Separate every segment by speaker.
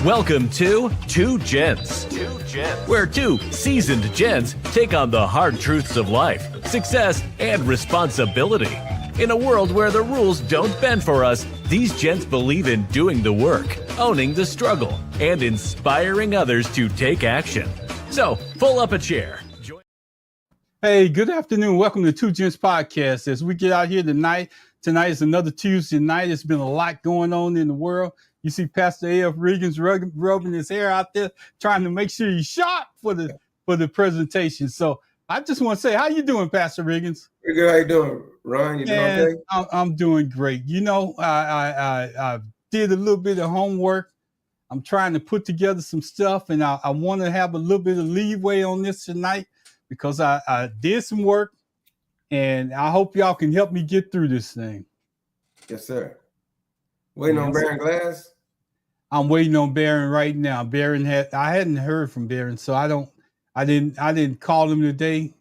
Speaker 1: Welcome to Two Gents, where two seasoned gents take on the hard truths of life, success, and responsibility. In a world where the rules don't bend for us, these gents believe in doing the work, owning the struggle, and inspiring others to take action. So, pull up a chair.
Speaker 2: Hey, good afternoon. Welcome to Two Gents Podcast. As we get out here tonight is another Tuesday night. It's been a lot going on in the world. You see Pastor A.F. Riggins rubbing his hair out there, trying to make sure he's sharp for the presentation. So I just want to say, how you doing, Pastor Riggins?
Speaker 3: Pretty good. How you doing, Ron? You doing okay?
Speaker 2: I'm doing great. You know, I did a little bit of homework. I'm trying to put together some stuff, and I want to have a little bit of leeway on this tonight because I did some work, and I hope y'all can help me get through this thing.
Speaker 3: Yes, sir. Waiting on Baron Glass?
Speaker 2: I'm waiting on Baron right now. I hadn't heard from Baron, so I didn't call him today,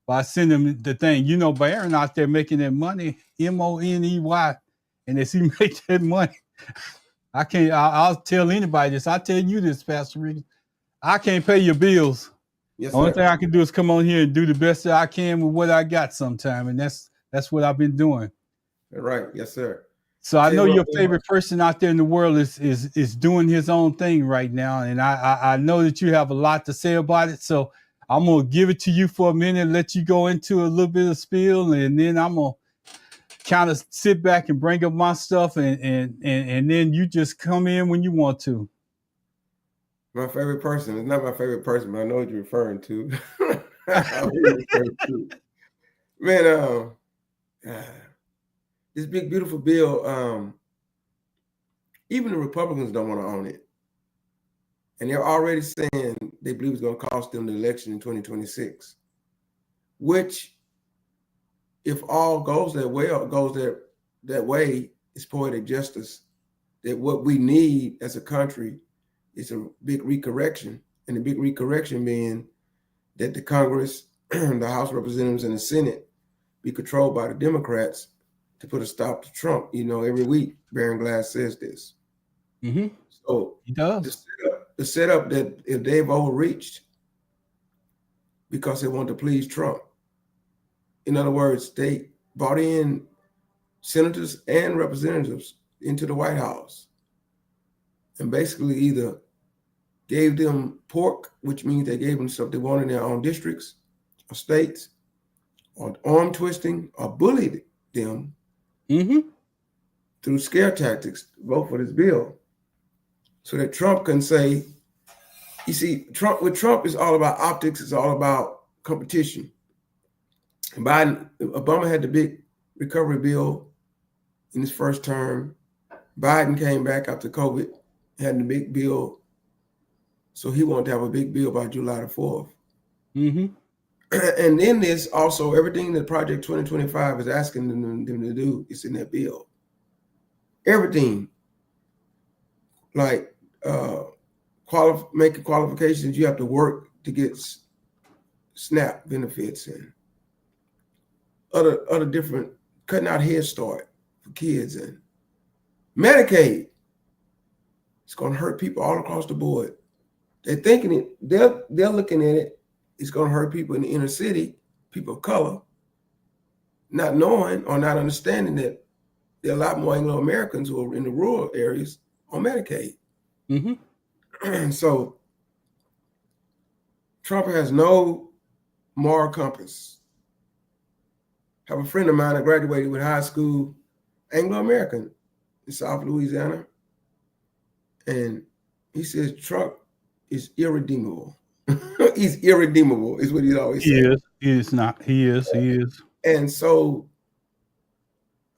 Speaker 2: but I sent him the thing. You know, Baron out there making that money, MONEY, and as he makes that money, I'll tell anybody this. I'll tell you this, Pastor Rick. I can't pay your bills.
Speaker 3: Yes,
Speaker 2: the only thing I can do is come on here and do the best that I can with what I got sometime, and that's what I've been doing.
Speaker 3: Right. Yes, sir.
Speaker 2: So I know your favorite person out there in the world is doing his own thing right now, and I know that you have a lot to say about it. So I'm gonna give it to you for a minute, let you go into a little bit of spiel, and then I'm gonna kind of sit back and bring up my stuff, and then you just come in when you want to.
Speaker 3: My favorite person. It's not my favorite person, but I know what you're referring to. Man, this big, beautiful bill, even the Republicans don't want to own it. And they're already saying they believe it's going to cost them the election in 2026, which, if all goes that way, or goes that way, is poetic justice, that what we need as a country is a big recorrection. And the big recorrection being that the Congress, the House of Representatives, and the Senate be controlled by the Democrats to put a stop to Trump. You know, every week, Baron Glass says this.
Speaker 2: Mm-hmm.
Speaker 3: So
Speaker 2: he does.
Speaker 3: The setup that if they've overreached because they want to please Trump. In other words, they brought in senators and representatives into the White House and basically either gave them pork, which means they gave them stuff they wanted in their own districts or states, or arm twisting, or bullied them through scare tactics to vote for this bill, so that Trump can say, you see, with Trump is all about optics, it's all about competition. And Obama had the big recovery bill in his first term. Biden came back after COVID, had the big bill. So he wanted to have a big bill by July the 4th. Mm-hmm. And in this, also, everything that Project 2025 is asking them to do is in that bill. Everything, like making qualifications, you have to work to get SNAP benefits and other different, cutting out Head Start for kids and Medicaid. It's going to hurt people all across the board. They're thinking it, they're looking at it, it's going to hurt people in the inner city, people of color, not knowing or not understanding that there are a lot more Anglo-Americans who are in the rural areas on Medicaid. Mm-hmm. So Trump has no moral compass. I have a friend of mine that graduated with high school, Anglo-American in South Louisiana. And he says Trump is irredeemable. He's irredeemable, is what he's always saying.
Speaker 2: He is not. He is.
Speaker 3: And so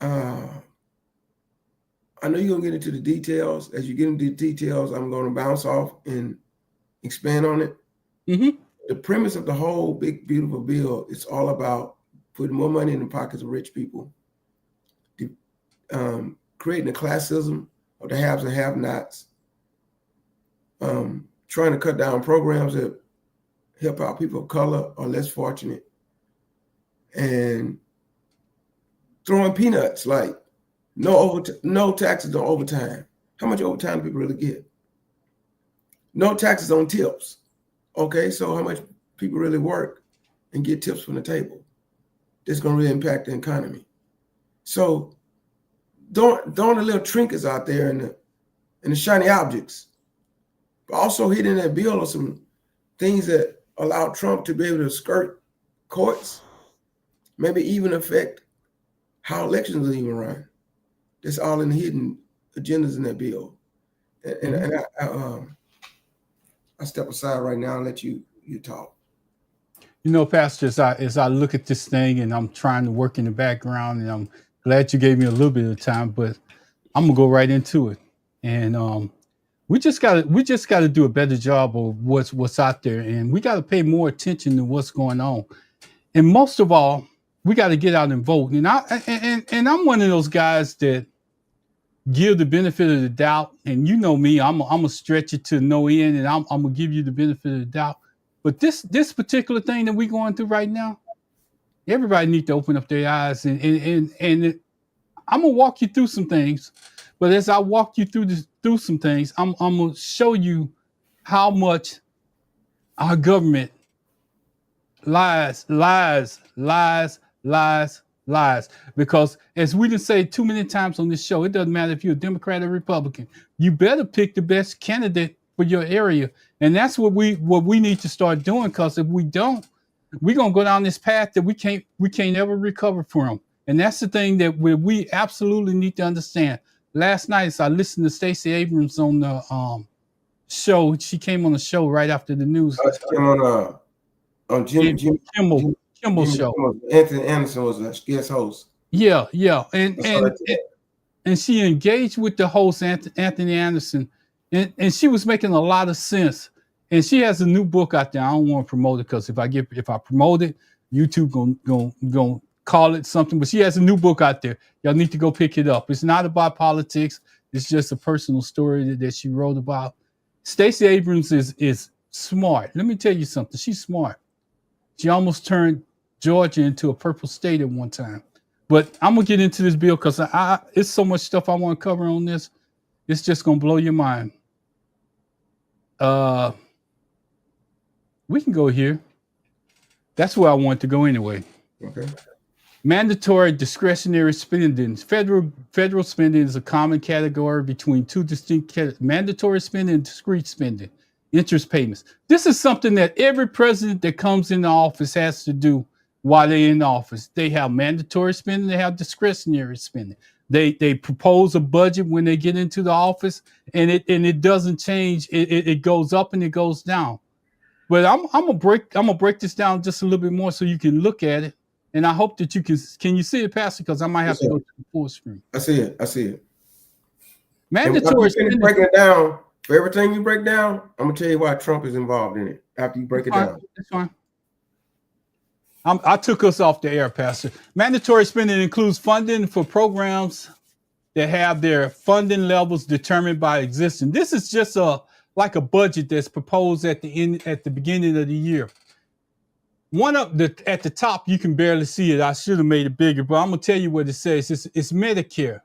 Speaker 3: I know you're going to get into the details. As you get into the details, I'm going to bounce off and expand on it. Mm-hmm. The premise of the whole big, beautiful bill is all about putting more money in the pockets of rich people, creating a classism of the haves and have-nots, trying to cut down programs that help out people of color or less fortunate, and throwing peanuts like No taxes on overtime. How much overtime do people really get? No taxes on tips. Okay, so how much people really work and get tips from the table? That's going to really impact the economy. So throwing the little trinkets out there and the shiny objects, but also hitting that bill on some things that allow Trump to be able to skirt courts, maybe even affect how elections are even run. That's all in the hidden agendas in that bill. And I step aside right now and let you talk.
Speaker 2: You know, Pastor, as I look at this thing and I'm trying to work in the background, and I'm glad you gave me a little bit of time, but I'm gonna go right into it. And we just gotta do a better job of what's out there, and we gotta pay more attention to what's going on. And most of all, we got to get out and vote. And I'm one of those guys that give the benefit of the doubt. And you know me, I'm gonna stretch it to no end, and I'm gonna give you the benefit of the doubt. But this particular thing that we're going through right now, everybody needs to open up their eyes, and I'm gonna walk you through some things. But as I walk you through some things, I'm gonna show you how much our government lies. Because as we done say too many times on this show, it doesn't matter if you're a Democrat or Republican. You better pick the best candidate for your area. And that's what we need to start doing, because if we don't, we're gonna go down this path that we can't ever recover from. And that's the thing that we absolutely need to understand. Last night, as I listened to Stacey Abrams on the show, she came on the show right after the news.
Speaker 3: She came on Jim
Speaker 2: Kimmel show.
Speaker 3: Anthony Anderson was a guest host.
Speaker 2: Yeah, and she engaged with the host Anthony Anderson, and she was making a lot of sense. And she has a new book out there. I don't want to promote it, because if I promote it, YouTube gonna call it something. But she has a new book out there. Y'all need to go pick it up. It's not about politics. It's just a personal story that she wrote about. Stacey Abrams is smart. Let me tell you something. She's smart. She almost turned Georgia into a purple state at one time. But I'm gonna get into this bill because it's so much stuff I want to cover on this. It's just gonna blow your mind. We can go here. That's where I want to go anyway.
Speaker 3: Okay.
Speaker 2: Mandatory discretionary spending. Federal spending is a common category between two distinct categories: mandatory spending and discrete spending. Interest payments. This is something that every president that comes into office has to do while they're in office. They have mandatory spending, they have discretionary spending. They propose a budget when they get into the office, and it doesn't change. It goes up and it goes down. But I'm gonna break this down just a little bit more so you can look at it. And I hope that you can you see it, Pastor? Because I might have to go to the full screen.
Speaker 3: I see it.
Speaker 2: Mandatory spending.
Speaker 3: Breaking it down. For everything you break down, I'm gonna tell you why Trump is involved in it after you break it down.
Speaker 2: That's fine. I took us off the air, Pastor. Mandatory spending includes funding for programs that have their funding levels determined by existing. This is just like a budget that's proposed at the beginning of the year. At the top, you can barely see it. I should have made it bigger, but I'm gonna tell you what it says. It's Medicare.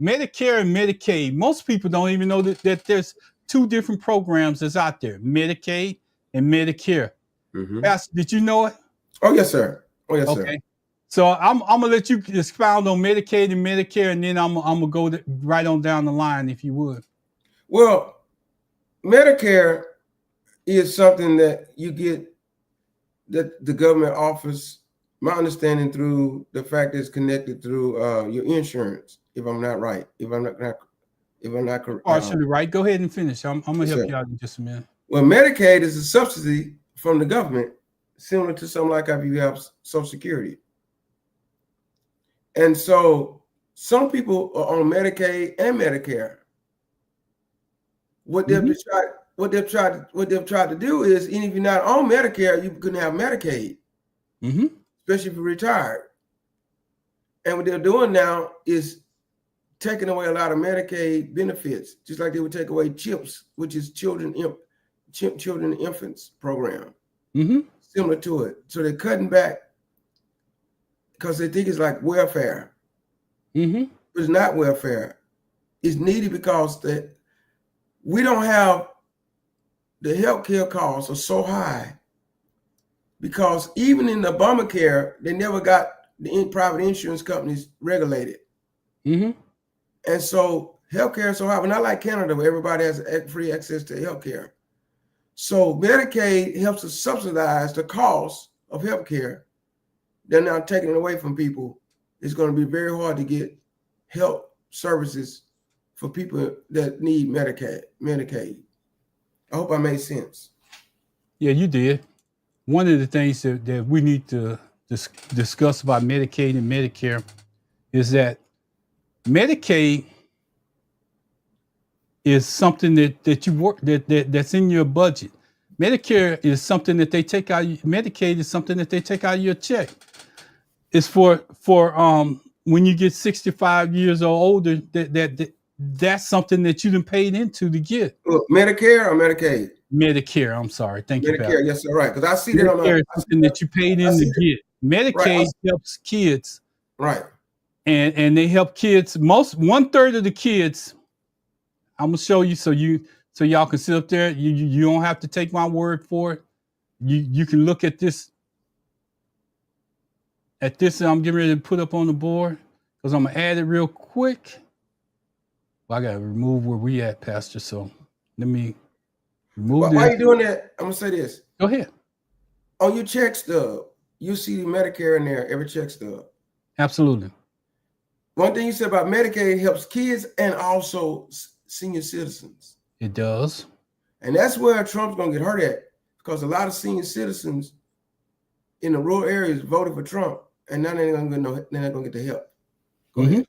Speaker 2: Medicare and Medicaid. Most people don't even know that there's two different programs that's out there: Medicaid and Medicare.
Speaker 3: Mm-hmm.
Speaker 2: Pastor, did you know it?
Speaker 3: Oh yes, sir.
Speaker 2: Okay. So I'm gonna let you expound on Medicaid and Medicare, and then I'm gonna go right on down the line, if you would.
Speaker 3: Well, Medicare is something that you get that the government offers. My understanding through the fact that it's connected through your insurance. If I'm not right, if I'm not correct.
Speaker 2: Partially right. Go ahead and finish. I'm gonna help you out in just a minute.
Speaker 3: Well, Medicaid is a subsidy from the government, similar to something like if you have Social Security. And so some people are on Medicaid and Medicare. What they've tried to do is, even if you're not on Medicare, you can have Medicaid, especially if you're retired. And what they're doing now is taking away a lot of Medicaid benefits, just like they would take away CHIPS, which is Children and Infants program, similar to it. So they're cutting back because they think it's like welfare. It's not welfare. It's needed because we don't have the healthcare costs are so high because even in Obamacare, they never got the private insurance companies regulated.
Speaker 2: Mm-hmm.
Speaker 3: And so healthcare is so high, but not like Canada where everybody has free access to healthcare. So Medicaid helps us subsidize the cost of healthcare. They're now taking it away from people. It's going to be very hard to get health services for people that need Medicaid. I hope I made sense.
Speaker 2: Yeah, you did. One of the things that we need to discuss about Medicaid and Medicare is that Medicaid is something that you work that's in your budget. Medicare is something that they take out. Medicaid is something that they take out of your check. It's for when you get 65 years or older. That's something that you done paid into to get.
Speaker 3: Medicare or Medicaid?
Speaker 2: Medicare. I'm sorry. Thank you,
Speaker 3: Medicare. Yes, sir. Right. Because I see that on
Speaker 2: Medicare is something that you paid in to get. Medicaid helps kids.
Speaker 3: Right.
Speaker 2: And they help kids. 1/3 of the kids. I'm gonna show you so y'all can sit up there. You don't have to take my word for it. You can look at this. At this, I'm getting ready to put up on the board because I'm gonna add it real quick. Well, I gotta remove where we at, Pastor. So let me remove this.
Speaker 3: Why are you doing that? I'm gonna say this.
Speaker 2: Go ahead.
Speaker 3: On your check stub, you see Medicare in there, every check stub.
Speaker 2: Absolutely.
Speaker 3: One thing you said about Medicaid helps kids and also senior citizens.
Speaker 2: It does.
Speaker 3: And that's where Trump's gonna get hurt at, because a lot of senior citizens in the rural areas voted for Trump, and now they're not gonna get the help. Go ahead.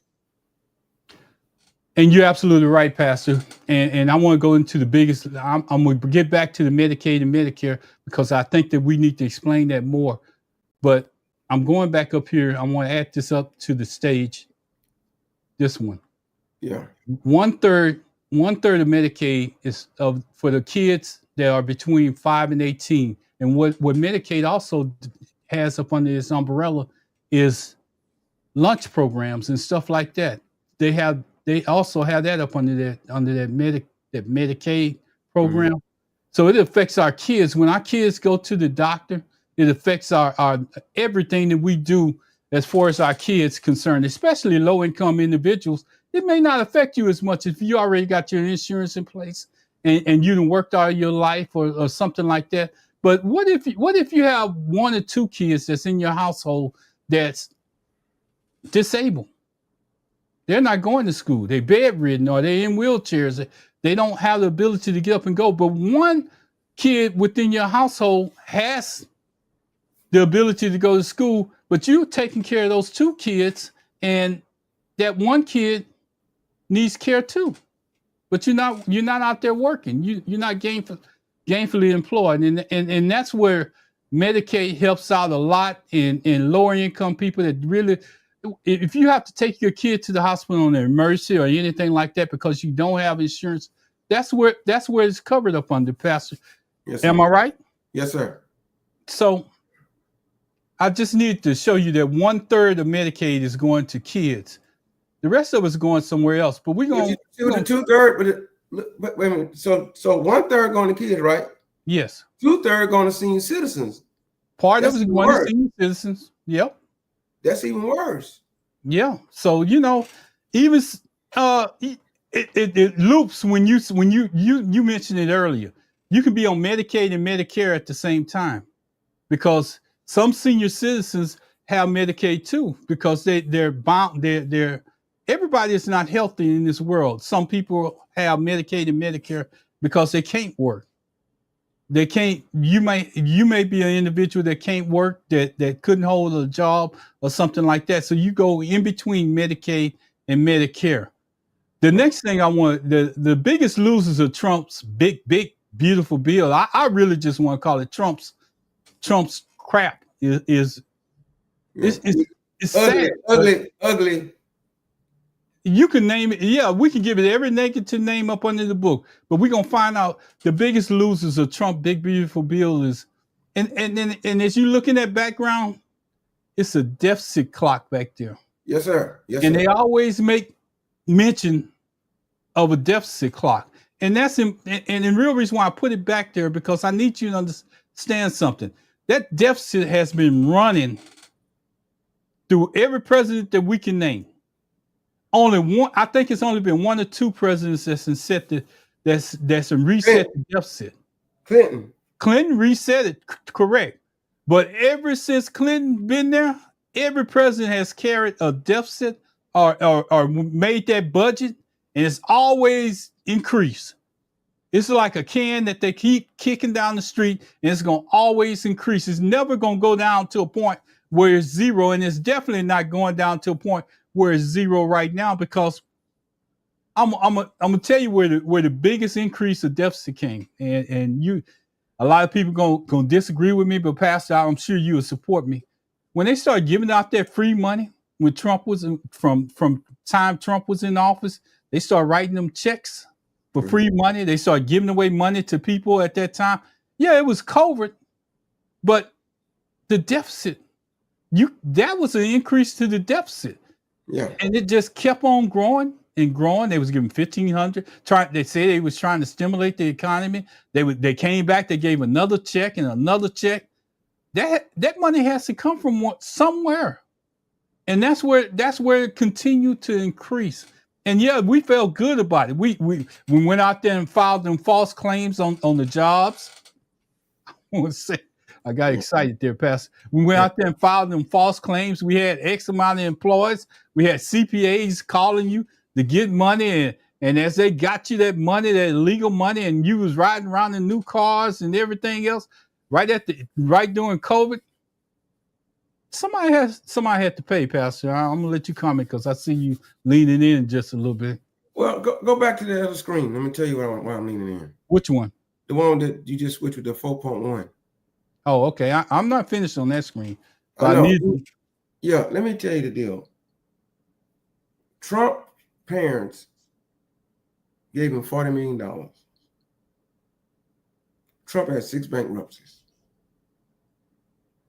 Speaker 2: And you're absolutely right, Pastor. And I want to go into the biggest. I'm going to get back to the Medicaid and Medicare because I think that we need to explain that more. But I'm going back up here. I want to add this up to the stage. This one.
Speaker 3: Yeah.
Speaker 2: 1/3 of Medicaid is for the kids that are between 5 and 18. And what Medicaid also has up under its umbrella is lunch programs and stuff like that. They also have that up under that Medicaid program. Mm-hmm. So it affects our kids. When our kids go to the doctor, it affects our everything that we do as far as our kids concerned, especially low-income individuals. It may not affect you as much if you already got your insurance in place and you done worked all your life or something like that. But what if you have 1 or 2 kids that's in your household that's disabled? They're not going to school. They're bedridden or they're in wheelchairs. They don't have the ability to get up and go. But one kid within your household has the ability to go to school, but you're taking care of those 2 kids, and that one kid needs care too. But you're not out there working. You're not gainfully employed, and that's where Medicaid helps out a lot in lower income people that really. If you have to take your kid to the hospital on an emergency or anything like that because you don't have insurance, that's where it's covered up under, Pastor.
Speaker 3: Yes, sir.
Speaker 2: Am I right?
Speaker 3: Yes, sir.
Speaker 2: So I just need to show you that 1/3 of Medicaid is going to kids. The rest of us going somewhere else. But we're going
Speaker 3: to the 2/3. But wait a minute. So 1/3 going to kids, right?
Speaker 2: Yes.
Speaker 3: 2/3 going to senior citizens.
Speaker 2: Part of it is going to senior citizens. Yep.
Speaker 3: That's even worse.
Speaker 2: Yeah. So even it loops when you mentioned it earlier. You can be on Medicaid and Medicare at the same time because some senior citizens have Medicaid too because they're bound. Everybody is not healthy in this world. Some people have Medicaid and Medicare because they can't work. They can't. You may be an individual that can't work, that couldn't hold a job or something like that. So you go in between Medicaid and Medicare. The next thing I want, the biggest losers of Trump's big, beautiful bill. I really just want to call it Trump's crap. It's sad.
Speaker 3: Ugly.
Speaker 2: You can name it. Yeah, we can give it every negative name up under the book, but we're gonna find out the biggest losers of Trump big beautiful bill is, and as you look in that background, it's a deficit clock back there.
Speaker 3: Yes, sir. Yes,
Speaker 2: and
Speaker 3: sir.
Speaker 2: they always make mention of a deficit clock. And that's and the real reason why I put it back there, because I need you to understand something. That deficit has been running through every president that we can name. Only one, I think it's only been one or two presidents that's reset the deficit. Clinton reset it, correct. But ever since Clinton been there, every president has carried a deficit or made that budget, and it's always increased. It's like a can that they keep kicking down the street, and it's going to always increase. It's never going to go down to a point where it's zero, and it's definitely not going down to a point where it's zero right now, because I'm gonna tell you where the biggest increase of deficit came, and you, a lot of people gonna disagree with me, but Pastor, I'm sure you will support me. When they started giving out that free money, when Trump was from time Trump was in office, they started writing them checks for free money. They started giving away money to people at that time. Yeah, it was covert, but the deficit, that was an increase to the deficit.
Speaker 3: Yeah.
Speaker 2: And it just kept on growing and growing. They was giving 1,500. They say they was trying to stimulate the economy. They came back, they gave another check and another check. That money has to come from somewhere. And that's where it continued to increase. And yeah, we felt good about it. We went out there and filed them false claims on the jobs. I want to say, I got excited there, Pastor. We went out there and filed them false claims. We had X amount of employees. We had CPAs calling you to get money. And as they got you that money, that illegal money, and you was riding around in new cars and everything else, right during COVID, somebody had to pay, Pastor. I'm going to let you comment because I see you leaning in just a little bit.
Speaker 3: Well, go back to the other screen. Let me tell you why I'm leaning in.
Speaker 2: Which one?
Speaker 3: The one that you just switched with the 4.1.
Speaker 2: Oh, okay. I'm not finished on that screen.
Speaker 3: Yeah, let me tell you the deal. Trump parents gave him $40 million. Trump had 6 bankruptcies.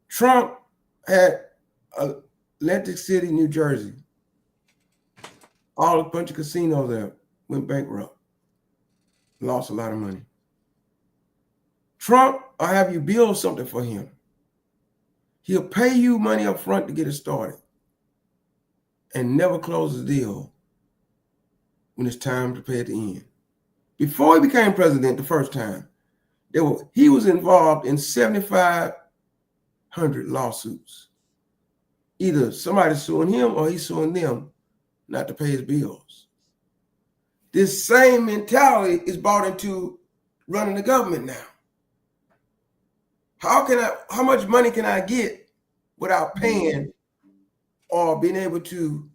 Speaker 3: Trump had Atlantic City, New Jersey. A bunch of casinos there went bankrupt. Lost a lot of money. Trump will have you build something for him. He'll pay you money up front to get it started and never close the deal when it's time to pay at the end. Before he became president the first time, he was involved in 7,500 lawsuits. Either somebody's suing him or he's suing them not to pay his bills. This same mentality is brought into running the government now. How much money can I get without paying or being able to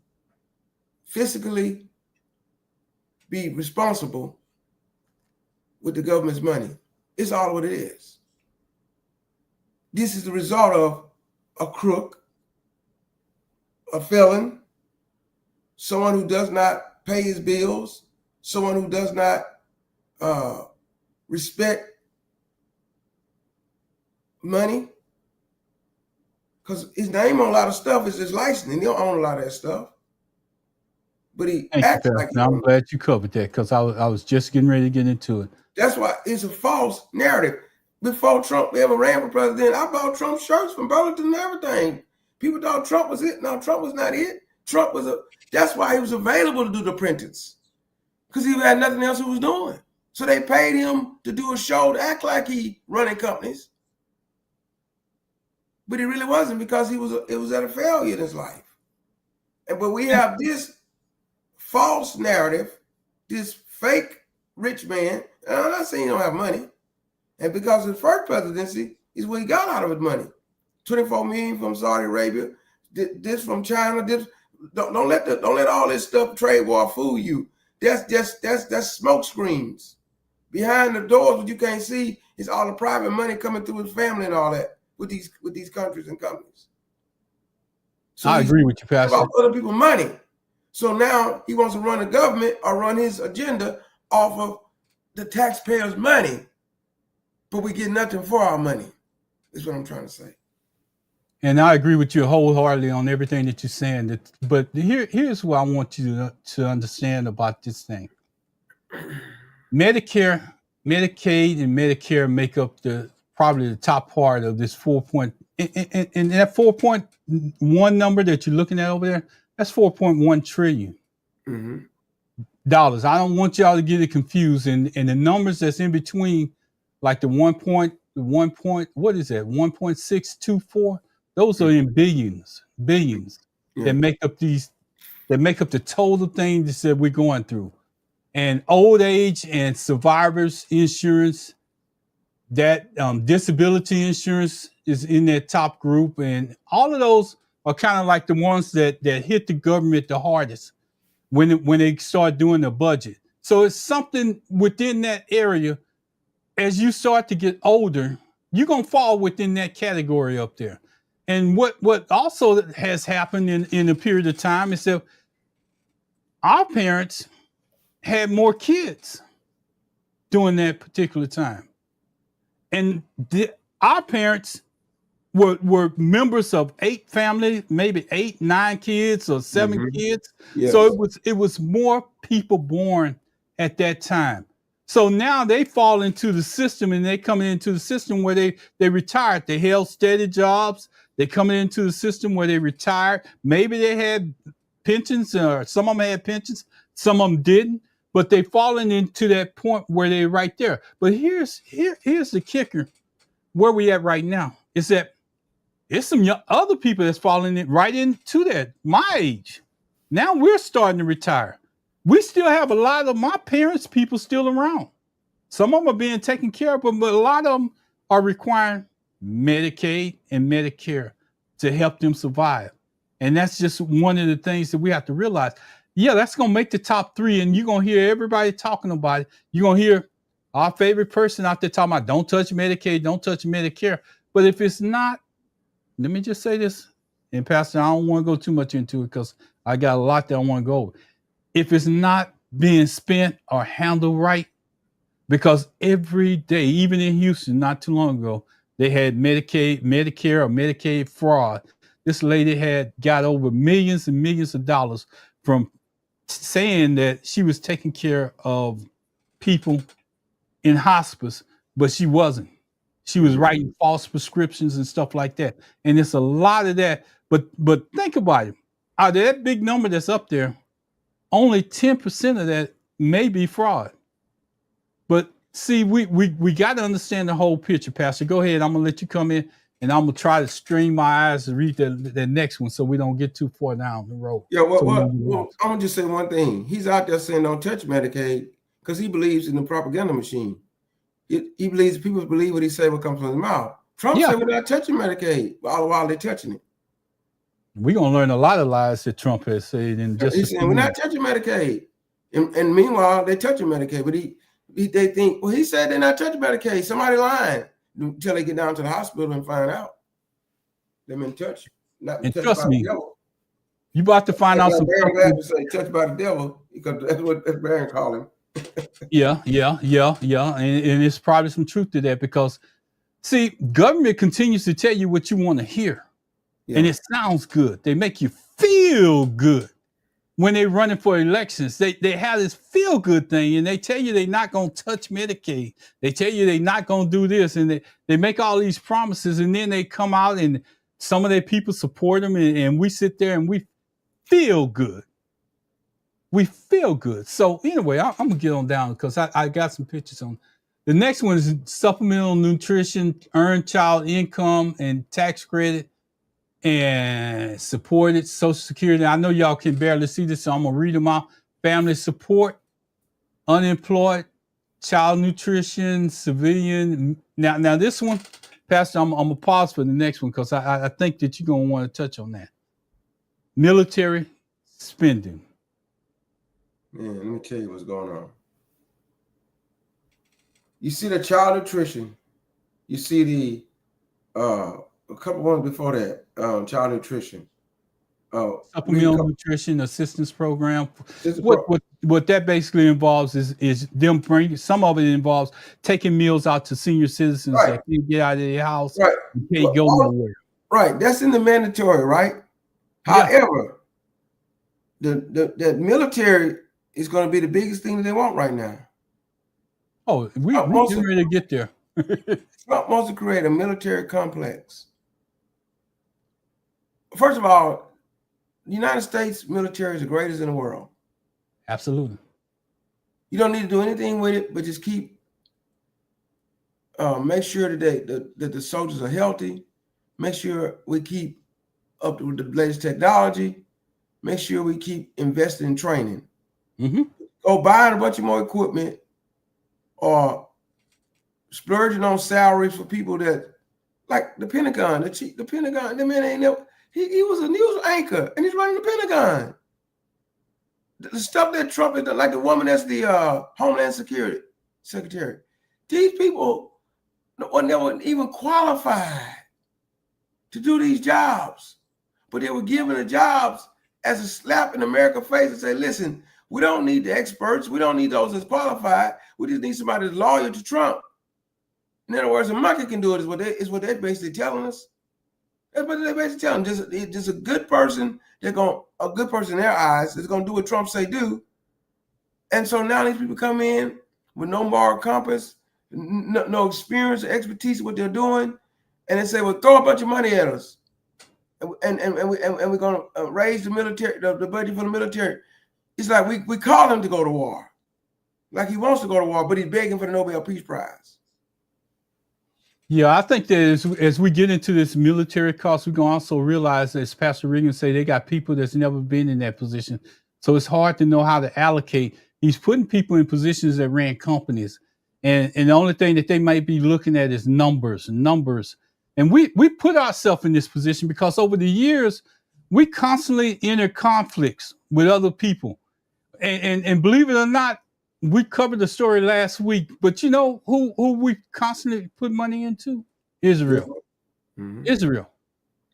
Speaker 3: physically be responsible with the government's money? It's all what it is. This is the result of a crook, a felon, someone who does not pay his bills, someone who does not respect money, because his name on a lot of stuff is his license, and he don't own a lot of that stuff. But he acts like
Speaker 2: I'm glad you covered that, because I was just getting ready to get into it.
Speaker 3: That's why it's a false narrative. Before Trump ever ran for president, I bought Trump shirts from Burlington and everything. People thought Trump was it. No, Trump was not it. That's why he was available to do the printings, because he had nothing else he was doing. So they paid him to do a show to act like he running companies. But he really wasn't, because it was at a failure in his life. But we have this false narrative, this fake rich man. And I'm not saying he don't have money. And because his first presidency is what he got out of his money. 24 million from Saudi Arabia, this from China. Don't let all this stuff, trade war, fool you. That's smoke screens. Behind the doors, what you can't see is all the private money coming through his family and all that with these countries and companies. So
Speaker 2: I agree with you, Pastor.
Speaker 3: About other people's money. So now he wants to run the government or run his agenda off of the taxpayers' money, but we get nothing for our money. Is what I'm trying to say.
Speaker 2: And I agree with you wholeheartedly on everything that you're saying. But here's what I want you to understand about this thing. Medicare, Medicaid, and Medicare make up probably the top part of this 4 and that 4.1 number that you're looking at over there, that's 4.1 trillion dollars. I don't want y'all to get it confused. And the numbers that's in between, like the what is that? 1.624. Those are in billions that make up the total things that we're going through. And old age and survivors insurance, that disability insurance is in that top group. And all of those are kind of like the ones that hit the government the hardest when they start doing the budget. So it's something within that area. As you start to get older, you're going to fall within that category up there. And what also has happened in a period of time is that our parents had more kids during that particular time. And our parents were members of 8 families, maybe 8, 9 kids or 7 kids. Yes. So it was more people born at that time. So now they fall into the system, and they coming into the system where they retired. They held steady jobs. They coming into the system where they retired. Maybe they had pensions, or some of them had pensions, some of them didn't. But they fallen into that point where they're right there. But here's the kicker. Where we at right now is that it's some other people that's falling right into that, my age. Now we're starting to retire. We still have a lot of my parents' people still around. Some of them are being taken care of, but a lot of them are requiring Medicaid and Medicare to help them survive. And that's just one of the things that we have to realize. Yeah, that's going to make the top 3, and you're going to hear everybody talking about it. You're going to hear our favorite person out there talking about don't touch Medicaid, don't touch Medicare. But if it's not, let me just say this, and Pastor, I don't want to go too much into it because I got a lot that I want to go over. If it's not being spent or handled right, because every day, even in Houston, not too long ago, they had Medicare or Medicaid fraud. This lady had got over millions and millions of dollars from saying that she was taking care of people in hospice, but she wasn't. She was writing false prescriptions and stuff like that. And it's a lot of that. But think about it. Out of that big number that's up there, only 10% of that may be fraud. But see, we got to understand the whole picture, Pastor. Go ahead. I'm going to let you come in, and I'm going to try to strain my eyes to read the next one so we don't get too far down the road.
Speaker 3: Yeah, well, I'm going to just say one thing. He's out there saying don't touch Medicaid because he believes in the propaganda machine. He believes people believe what he said what comes from his mouth. Trump said we're not touching Medicaid while they're touching it.
Speaker 2: We're going to learn a lot of lies that Trump has said.
Speaker 3: He's saying we're not touching Medicaid. And meanwhile, they're touching Medicaid. But they think, well, he said they're not touching Medicaid. Somebody lying until they get down to the hospital and find out. They've been touched.
Speaker 2: And trust me, you about to find out some
Speaker 3: stuff. Say touched by the devil because that's what Barron called him.
Speaker 2: Yeah. And it's probably some truth to that because, see, government continues to tell you what you want to hear. Yeah. And it sounds good. They make you feel good when they're running for elections. They have this feel good thing, and they tell you they're not going to touch Medicaid. They tell you they're not going to do this, and they make all these promises, and then they come out and some of their people support them, and we sit there and we feel good. We feel good. So anyway, I'm going to get on down because I got some pictures on. The next one is supplemental nutrition, earned child income, and tax credit. And supported Social Security. I know y'all can barely see this, so I'm gonna read them out. Family support, unemployed, child nutrition, civilian. Now this one, Pastor, I'm gonna pause for the next one because I think that you're gonna want to touch on that. Military spending.
Speaker 3: Man, let me tell you what's going on. You see the child nutrition. You see the a couple ones before that, child nutrition.
Speaker 2: Supplemental nutrition assistance program. What that basically involves is them bringing, some of it involves taking meals out to senior citizens that can't get out of their house and can't go nowhere.
Speaker 3: Right. That's in the mandatory, right?
Speaker 2: Yeah.
Speaker 3: However, the military is going to be the biggest thing that they want right now.
Speaker 2: Oh, we getting ready to get there.
Speaker 3: Trump wants to create a military complex. First of all, the United States military is the greatest in the world.
Speaker 2: Absolutely.
Speaker 3: You don't need to do anything with it, but just make sure that the soldiers are healthy. Make sure we keep up with the latest technology. Make sure we keep investing in training.
Speaker 2: Mm-hmm.
Speaker 3: Go buying a bunch of more equipment or splurging on salaries for people that, like the Pentagon, the Pentagon, the man ain't never, he was a news anchor and he's running the Pentagon. The stuff that Trump is, like the woman that's the Homeland Security Secretary, these people were never even qualified to do these jobs, but they were given the jobs as a slap in America's face and say, listen, we don't need the experts. We don't need those that's qualified. We just need somebody that's loyal to Trump. In other words, a monkey can do it is what they're basically telling us. That's what they're basically telling us. Just a good person, a good person in their eyes is going to do what Trump say do. And so now these people come in with no moral compass, no experience or expertise in what they're doing, and they say, well, throw a bunch of money at us. And we're going to raise the military, the budget for the military. It's like we call him to go to war. Like he wants to go to war, but he's begging for the Nobel Peace Prize.
Speaker 2: Yeah, I think that as we get into this military cost, we're going to also realize, as Pastor Reagan say, they got people that's never been in that position. So it's hard to know how to allocate. He's putting people in positions that ran companies. And the only thing that they might be looking at is numbers. And we put ourselves in this position because over the years, we constantly enter conflicts with other people. And believe it or not, we covered the story last week, but you know who we constantly put money into? Israel. Mm-hmm.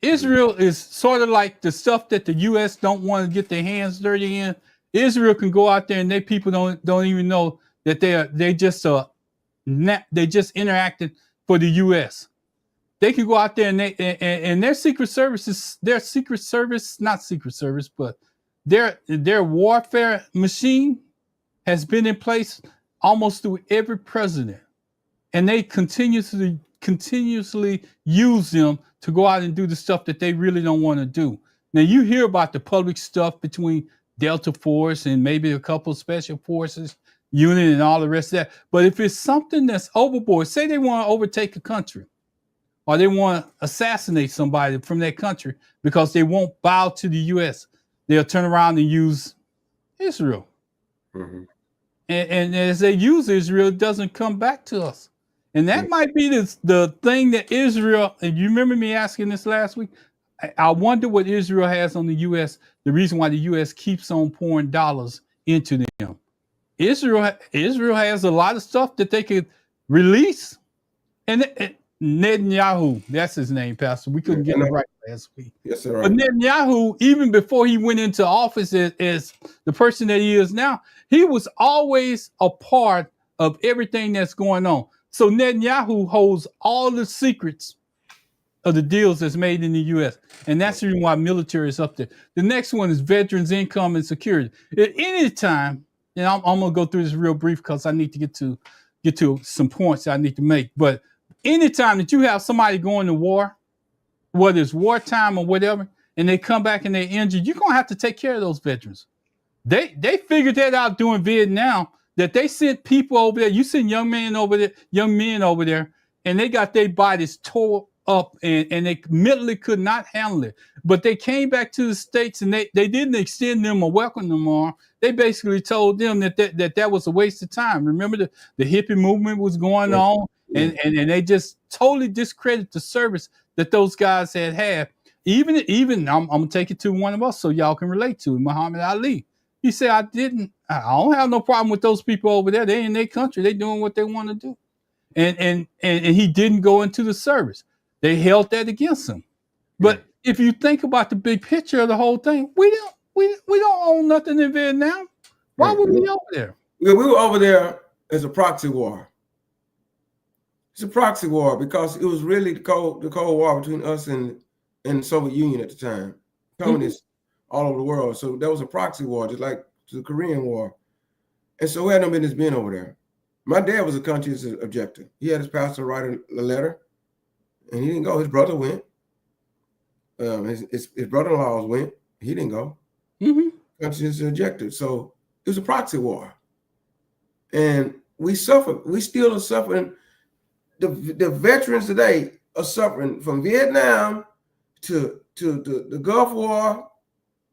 Speaker 2: Israel is sort of like the stuff that the U.S. don't want to get their hands dirty in. Israel can go out there and they people don't even know that they just interacted for the U.S. They can go out there and their secret services, not secret service, but their warfare machine has been in place almost through every president. And they continuously use them to go out and do the stuff that they really don't want to do. Now, you hear about the public stuff between Delta Force and maybe a couple of special forces unit and all the rest of that. But if it's something that's overboard, say they want to overtake a country or they want to assassinate somebody from that country because they won't bow to the U.S., they'll turn around and use Israel. Mm-hmm. And as they use Israel, it doesn't come back to us. And that might be the thing that Israel, and you remember me asking this last week, I wonder what Israel has on the U.S., the reason why the U.S. keeps on pouring dollars into them. Israel has a lot of stuff that they could release. And Netanyahu, that's his name, Pastor. We couldn't get it right last week.
Speaker 3: Yes, sir.
Speaker 2: But Netanyahu, even before he went into office as the person that he is now, he was always a part of everything that's going on. So Netanyahu holds all the secrets of the deals that's made in the U.S. And that's the reason why military is up there. The next one is veterans income and security. At any time, and I'm going to go through this real brief because I need to get to some points that I need to make. But anytime that you have somebody going to war, whether it's wartime or whatever, and they come back and they're injured, you're going to have to take care of those veterans. They figured that out during Vietnam, that they sent people over there. You send young men over there, and they got their bodies tore up and they mentally could not handle it. But they came back to the States and they didn't extend them or welcome them on. They basically told them that was a waste of time. Remember the hippie movement was going on, and they just totally discredit the service that those guys had. Even I'm gonna take it to one of us so y'all can relate to it, Muhammad Ali. He said, I don't have no problem with those people over there. They in their country. They doing what they want to do. And he didn't go into the service. They held that against him. But if you think about the big picture of the whole thing, we don't own nothing in Vietnam. Why would we be over there?
Speaker 3: We were over there as a proxy war. It's a proxy war because it was really the Cold War between us and and the Soviet Union at the time, communists all over the world. So there was a proxy war, just like the Korean War. And so we had no business being over there. My dad was a conscientious objector. He had his pastor write a letter, and he didn't go. His brother went. His brother-in-laws went. He didn't go. Conscientious objector. So it was a proxy war. And we suffered. We still are suffering. The veterans today are suffering from Vietnam to the Gulf War,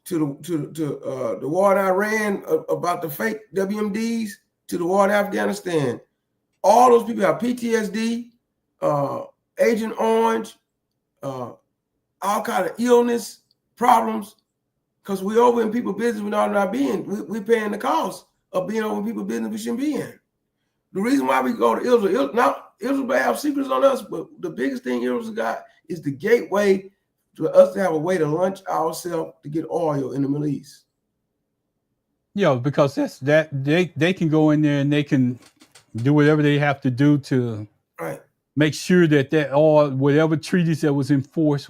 Speaker 3: to the war in Iran about the fake WMDs, to the war in Afghanistan. All those people have PTSD, Agent Orange, all kind of illness problems, because we over in people's business we ought not be in. We paying the cost of being over in people's business we shouldn't be in. The reason why we go to Israel, Israel may have secrets on us, but the biggest thing Israel's got is the gateway for us to have a way to launch ourselves to get oil in the Middle East.
Speaker 2: Yeah, because they can go in there and they can do whatever they have to do to make sure that oil, whatever treaties that was enforced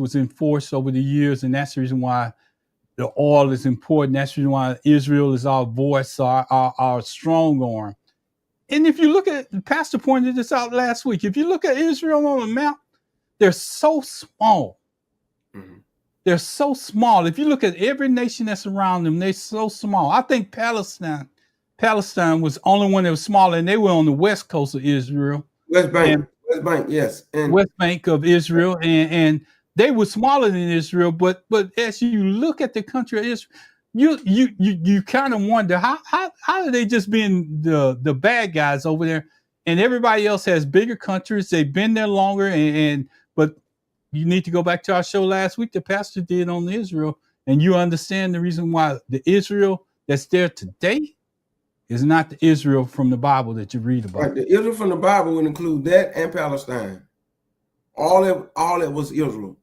Speaker 2: over the years, and that's the reason why the oil is important. That's the reason why Israel is our voice, our strong arm. And if you look at, Pastor pointed this out last week, if you look at Israel on the map, they're so small. They're so small. If you look at every nation that's around them, they're so small. I think Palestine was the only one that was smaller, and they were on the west coast of Israel.
Speaker 3: West Bank, yes. And
Speaker 2: West Bank of Israel, and they were smaller than Israel, but as you look at the country of Israel, you kind of wonder how are they just being the bad guys over there, and everybody else has bigger countries. They've been there longer, but you need to go back to our show last week the pastor did on Israel, and you understand the reason why the Israel that's there today is not the Israel from the Bible that you read about.
Speaker 3: Right, the Israel from the Bible would include that and Palestine. All that was Israel.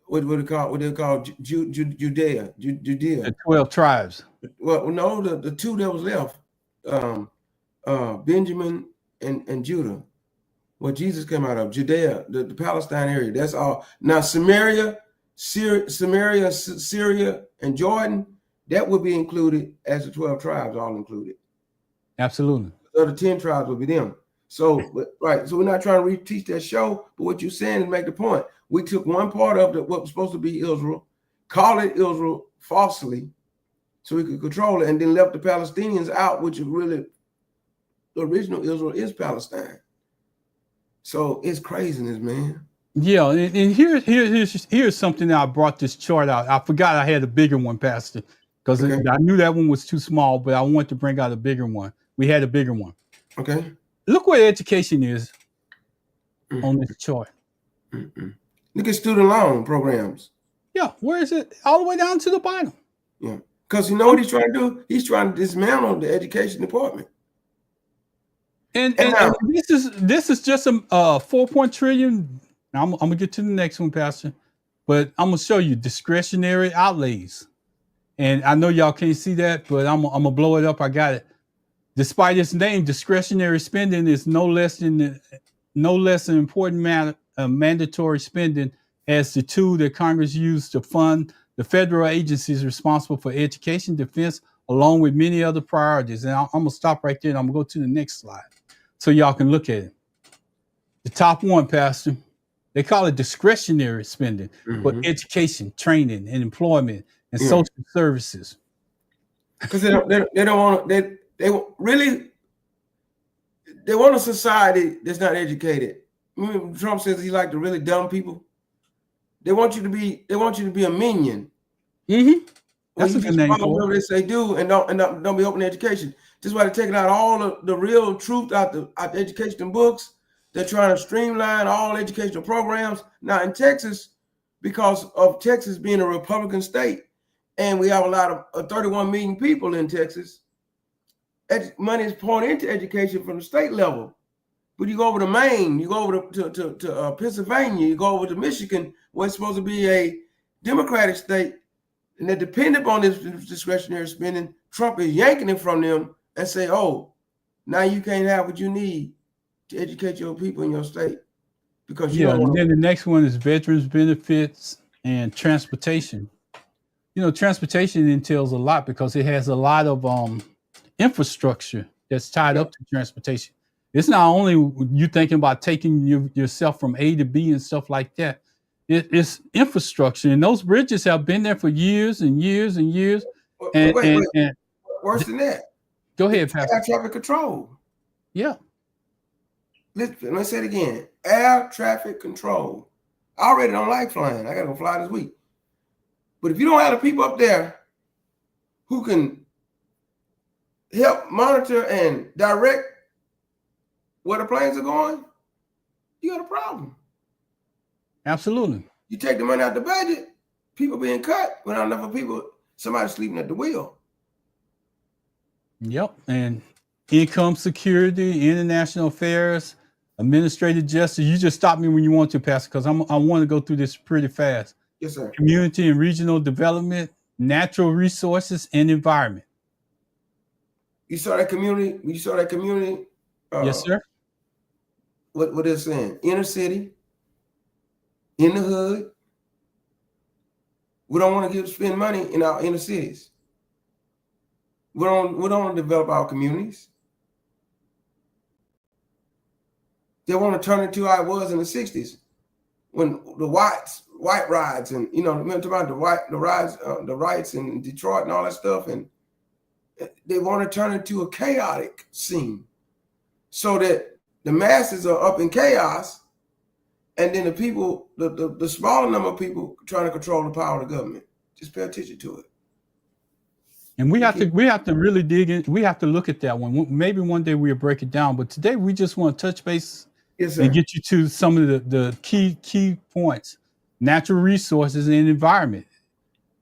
Speaker 3: What they call Judea.
Speaker 2: The 12 tribes.
Speaker 3: Well, no, the two that was left, Benjamin and Judah. What Jesus came out of, Judea, the Palestine area. That's all. Now Samaria, Syria, and Jordan, that would be included as the 12 tribes, all included.
Speaker 2: Absolutely.
Speaker 3: So the 10 tribes would be them. So, right. So we're not trying to reteach that show, but what you're saying is make the point. We took one part of what was supposed to be Israel, called it Israel falsely, so we could control it, and then left the Palestinians out, which is really the original Israel is Palestine. So it's craziness, man.
Speaker 2: Yeah, and here's something that I brought this chart out. I forgot I had a bigger one, Pastor, because I knew that one was too small, but I wanted to bring out a bigger one. We had a bigger one.
Speaker 3: Okay.
Speaker 2: Look where education is on this chart.
Speaker 3: Look at student loan programs.
Speaker 2: Yeah, where is it? All the way down to the bottom.
Speaker 3: Yeah, because you know what he's trying to do? He's trying to dismantle the education department.
Speaker 2: And this is just a 4 trillion. Now I'm gonna get to the next one, Pastor, but I'm gonna show you discretionary outlays. And I know y'all can't see that, but I'm gonna blow it up. I got it. Despite its name, discretionary spending is no less an important mandatory spending as the tool that Congress used to fund the federal agencies responsible for education, defense, along with many other priorities. And I'm gonna stop right there and I'm gonna go to the next slide so y'all can look at it. The top one, Pastor, they call it discretionary spending for education, training, and employment and social services.
Speaker 3: Because they don't want they want a society that's not educated. Remember Trump says he like the really dumb people. They want you to be a minion.
Speaker 2: That's a good name for
Speaker 3: whatever they say do and don't be open to education. This is why they're taking out all the real truth out the education books. They're trying to streamline all educational programs. Now in Texas, because of Texas being a Republican state, and we have a lot of 31 million people in Texas, money is pouring into education from the state level. But you go over to Maine, you go over to Pennsylvania, you go over to Michigan, where it's supposed to be a Democratic state, and they're dependent on this discretionary spending. Trump is yanking it from them and say, oh, now you can't have what you need to educate your people in your state because you
Speaker 2: Yeah,
Speaker 3: don't
Speaker 2: and
Speaker 3: want
Speaker 2: then the next one is veterans benefits and transportation. Transportation entails a lot because it has a lot of infrastructure that's tied
Speaker 3: to.
Speaker 2: up to transportation. It's not only you thinking about taking yourself from A to B and stuff like that. It's infrastructure, and those bridges have been there for years and years and years. And
Speaker 3: Wait.
Speaker 2: and
Speaker 3: Worse than that,
Speaker 2: go ahead,
Speaker 3: it's
Speaker 2: Pastor.
Speaker 3: air traffic control.
Speaker 2: Yeah,
Speaker 3: Let's say it again. Air traffic control. I already don't like flying. I gotta go fly this week. But if you don't have the people up there who can help monitor and direct where the planes are going, you got a problem.
Speaker 2: absolutely.
Speaker 3: You take the money out the budget, people being cut without enough people, somebody sleeping at the wheel.
Speaker 2: Yep, and income security, international affairs, administrative justice. You just stop me when you want to, Pastor, because I want to go through this pretty fast.
Speaker 3: Yes, sir.
Speaker 2: Community and regional development, natural resources, and environment.
Speaker 3: You saw that community. You saw that community.
Speaker 2: Yes, sir.
Speaker 3: What they're saying? Inner city, in the hood. We don't want to spend money in our inner cities. We don't want to develop our communities. They want to turn it to how it was in the 60s when the white rides and remember about the riots in Detroit and all that stuff, and they want to turn it to a chaotic scene so that the masses are up in chaos, and then the people, the smaller number of people trying to control the power of the government. Just pay attention to it.
Speaker 2: And we have to really dig in. We have to look at that one. Maybe one day we'll break it down. But today we just want to touch base and get you to some of the key points: natural resources and environment.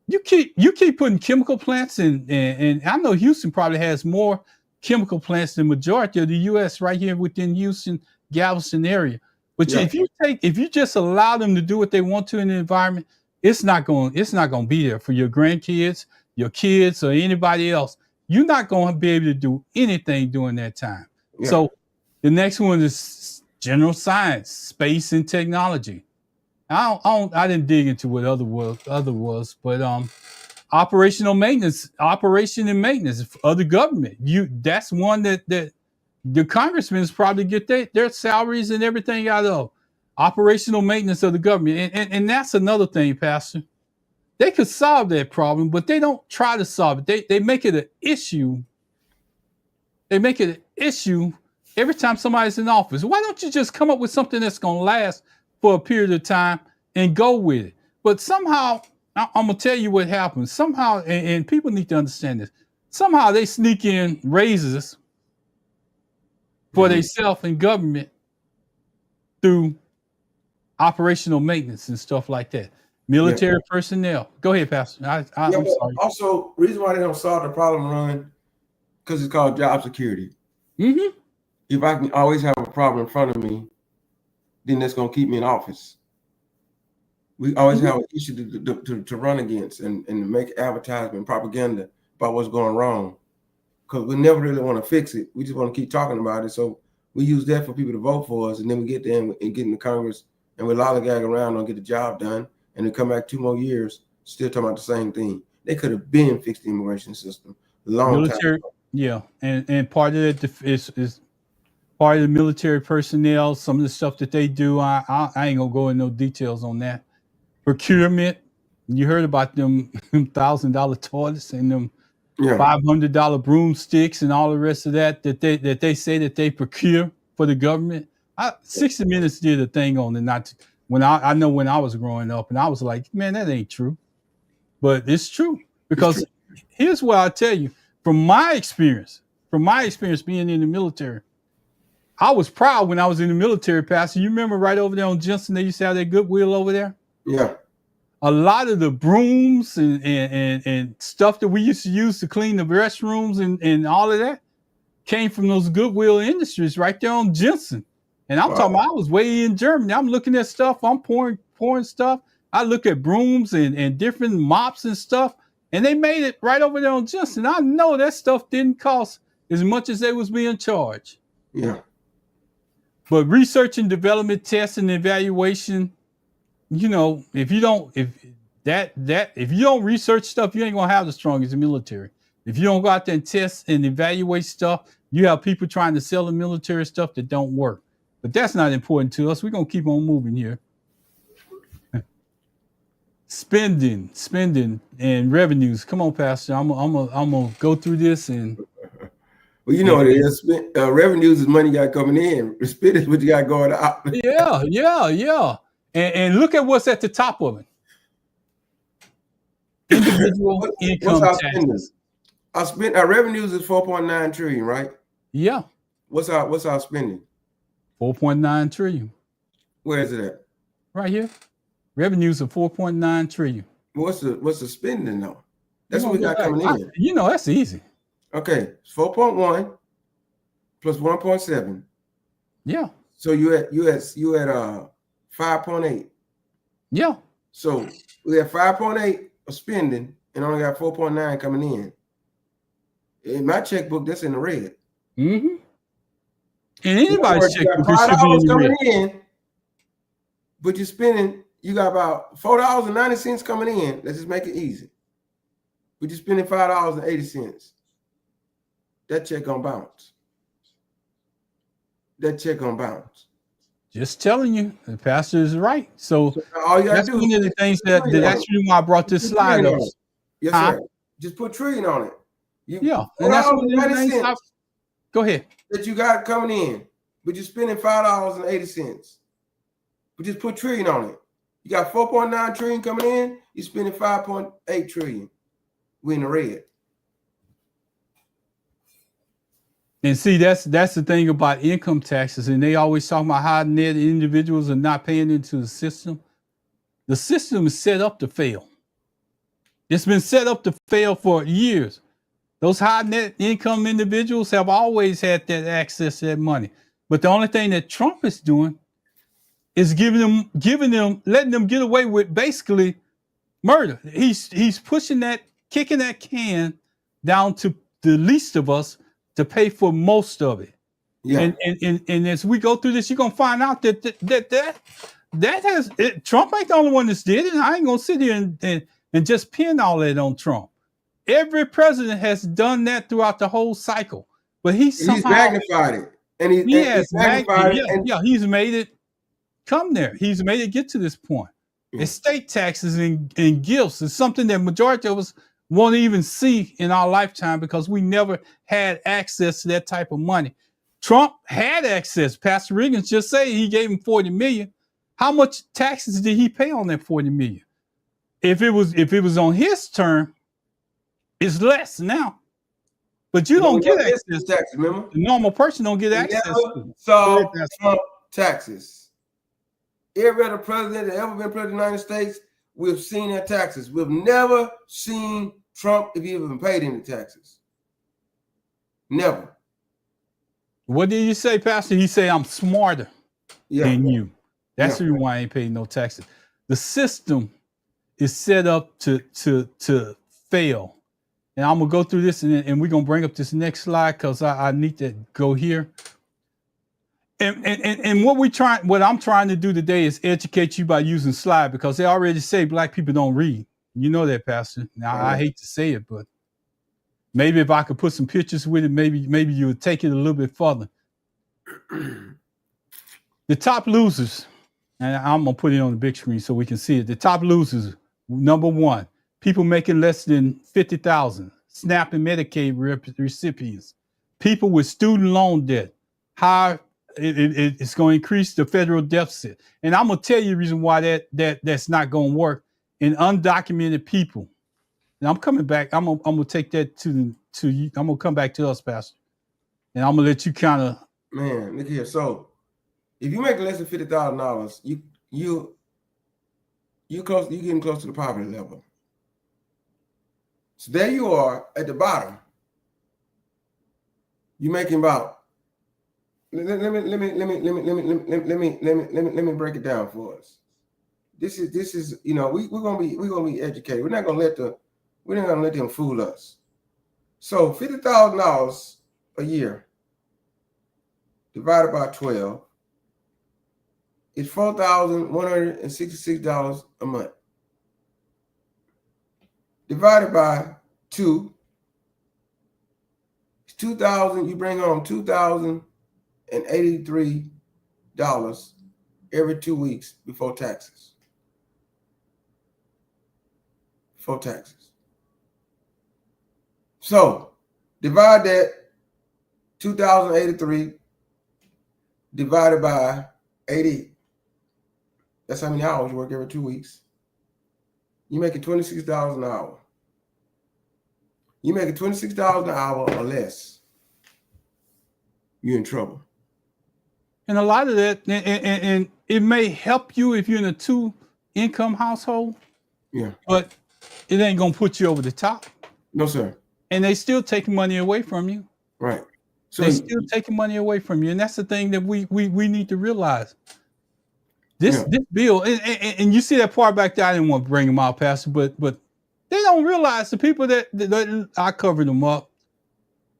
Speaker 2: You keep putting chemical plants in, and I know Houston probably has more chemical plants than the majority of the U.S. right here within Houston, Galveston area. But if you just allow them to do what they want to in the environment, it's not going to be there for your grandkids, your kids, or anybody else. You're not going to be able to do anything during that time. Yeah. So the next one is general science, space, and technology. I didn't dig into what other was, but operation and maintenance of the government. That's one that the congressmen probably get their salaries and everything out of. Operational maintenance of the government. And that's another thing, Pastor. They could solve that problem, but they don't try to solve it. They make it an issue. They make it an issue every time somebody's in office. Why don't you just come up with something that's going to last for a period of time and go with it? But somehow, I'm going to tell you what happens. Somehow, and people need to understand this, somehow they sneak in raises for themselves in government through operational maintenance and stuff like that. Military personnel. Go ahead, Pastor. I'm sorry.
Speaker 3: Also, reason why they don't solve the problem, Ron, because it's called job security.
Speaker 2: Mm-hmm.
Speaker 3: If I can always have a problem in front of me, then that's going to keep me in office. We always have an issue to run against and make advertisement, propaganda about what's going wrong, because we never really want to fix it. We just want to keep talking about it. So we use that for people to vote for us, and then we get there and get in the Congress, and we lollygag around and get the job done, and then come back 2 more years still talking about the same thing. They could have been fixed the immigration system a long time ago.
Speaker 2: Yeah, and part of it is part of the military personnel. Some of the stuff that they do, I ain't gonna go into no details on that. Procurement, you heard about them $1,000 toilets and them $500 broomsticks and all the rest of that they say that they procure for the government. 60 Minutes did a thing on it. When I know when I was growing up, and I was like, man, that ain't true, but it's true, because here's what I tell you from my experience being in the military. I was proud when I was in the military, Pastor. You remember right over there on Jensen, they used to have that Goodwill over there?
Speaker 3: Yeah.
Speaker 2: A lot of the brooms and stuff that we used to use to clean the restrooms and all of that came from those Goodwill Industries right there on Jensen. And I'm talking about, I was way in Germany. I'm looking at stuff. I'm pouring stuff. I look at brooms and different mops and stuff. And they made it right over there on Jensen. I know that stuff didn't cost as much as they was being charged.
Speaker 3: Yeah.
Speaker 2: But research and development, test and evaluation, if you don't research stuff, you ain't gonna have the strongest military. If you don't go out there and test and evaluate stuff, you have people trying to sell the military stuff that don't work. But that's not important to us. We're gonna keep on moving here. Spending, and revenues. Come on, Pastor. I'm gonna go through this and.
Speaker 3: Well, you know what it is. Revenues is money you got coming in. Spend is what you got going out.
Speaker 2: Yeah. And look at what's at the top of it. Individual income taxes.
Speaker 3: Our revenues is 4.9 trillion, right?
Speaker 2: Yeah.
Speaker 3: What's our spending?
Speaker 2: 4.9 trillion.
Speaker 3: Where is it at?
Speaker 2: Right here. Revenues of 4.9 trillion.
Speaker 3: What's the spending though? That's what we got coming in.
Speaker 2: That's easy.
Speaker 3: Okay, 4.1 plus 1.7.
Speaker 2: Yeah.
Speaker 3: So you at 5.8.
Speaker 2: Yeah.
Speaker 3: So we have 5.8 of spending and only got 4.9 coming in. In my checkbook, that's in the red.
Speaker 2: Mm-hmm. And anybody's checkbook
Speaker 3: $5 coming in, but you're spending. You got about $4.90 coming in. Let's just make it easy. But you're spending $5.80. That check gonna bounce.
Speaker 2: Just telling you, the pastor is right. So
Speaker 3: all you gotta
Speaker 2: that's
Speaker 3: do
Speaker 2: one of the things that's the reason why I brought this slide up.
Speaker 3: Yes, sir. Just put trillion on it.
Speaker 2: And that's one of the things. Go ahead.
Speaker 3: That you got coming in, but you're spending $5.80. But just put trillion on it. You got 4.9 trillion coming in, you're spending 5.8 trillion. We're in the red.
Speaker 2: And see, that's the thing about income taxes, and they always talk about how net individuals are not paying into the system. The system is set up to fail. It's been set up to fail for years. Those high net income individuals have always had that access to that money. But the only thing that Trump is doing is letting them get away with basically murder. He's pushing that, kicking that can down to the least of us to pay for most of it. Yeah. And as we go through this, you're gonna find out that has Trump ain't the only one that's did it. I ain't gonna sit here and just pin all that on Trump. Every president has done that throughout the whole cycle. But he's
Speaker 3: magnified it. And he's magnified it.
Speaker 2: He's made it come there. He's made it get to this point. Estate taxes and gifts is something that majority of us won't even see in our lifetime because we never had access to that type of money. Trump had access. Pastor Riggins just said he gave him $40 million. How much taxes did he pay on that $40 million? If it was on his term, it's less now. But you don't get access to taxes, remember? The normal person don't get access to
Speaker 3: Trump taxes. Every other president that ever been president of the United States, we've seen their taxes. We've never seen Trump if he even paid any taxes. Never.
Speaker 2: What did you say, Pastor? He said, I'm smarter than you. That's the reason why I ain't paying no taxes. The system is set up to fail. And I'm going to go through this and we're going to bring up this next slide because I need to go here. And what I'm trying to do today is educate you by using slide because they already say black people don't read. You know that, Pastor. Now, I hate to say it, but maybe if I could put some pictures with it, maybe you would take it a little bit further. The top losers, and I'm going to put it on the big screen so we can see it. The top losers, number one, people making less than $50,000, SNAP and Medicaid recipients, people with student loan debt, it's going to increase the federal deficit. And I'm going to tell you the reason why that's not going to work. In undocumented people. And I'm coming back. I'm gonna take that to you. I'm gonna come back to us, Pastor. And I'm gonna let you kind of
Speaker 3: look here. So if you make less than $50,000, you getting close to the poverty level. So there you are at the bottom. You're making about. Let me break it down for us. This is we're gonna be educated. We're not gonna let them fool us. So $50,000 a year divided by 12 is $4,166 a month. Divided by 2, it's 2,000. You bring home $2,083 every 2 weeks before taxes. Before taxes. So divide that 2,083 divided by 80. That's how many hours you work every 2 weeks. You make it $26 an hour. You make it $26 an hour or less, you're in trouble.
Speaker 2: And a lot of that, and it may help you if you're in a 2-income household.
Speaker 3: Yeah.
Speaker 2: But it ain't gonna put you over the top.
Speaker 3: No, sir.
Speaker 2: And they still taking money away from you.
Speaker 3: Right. So
Speaker 2: they still taking money away from you, and that's the thing that we need to realize. This bill, and you see that part back there. I didn't want to bring them out, Pastor, but they don't realize the people that I covered them up,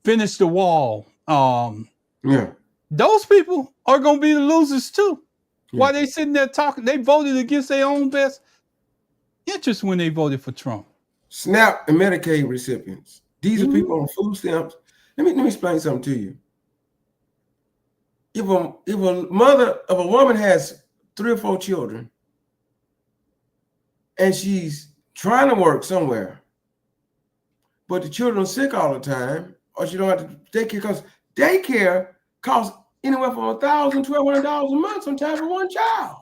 Speaker 2: finish the wall. Those people are gonna be the losers too. Yeah. While they sitting there talking, they voted against their own best interest when they voted for Trump.
Speaker 3: SNAP and Medicaid recipients. These are people on food stamps. Let me explain something to you. If a woman has 3 or 4 children and she's trying to work somewhere, but the children are sick all the time, or she don't have to take care, because daycare costs anywhere from $1,000, $1,200 a month sometimes for one child.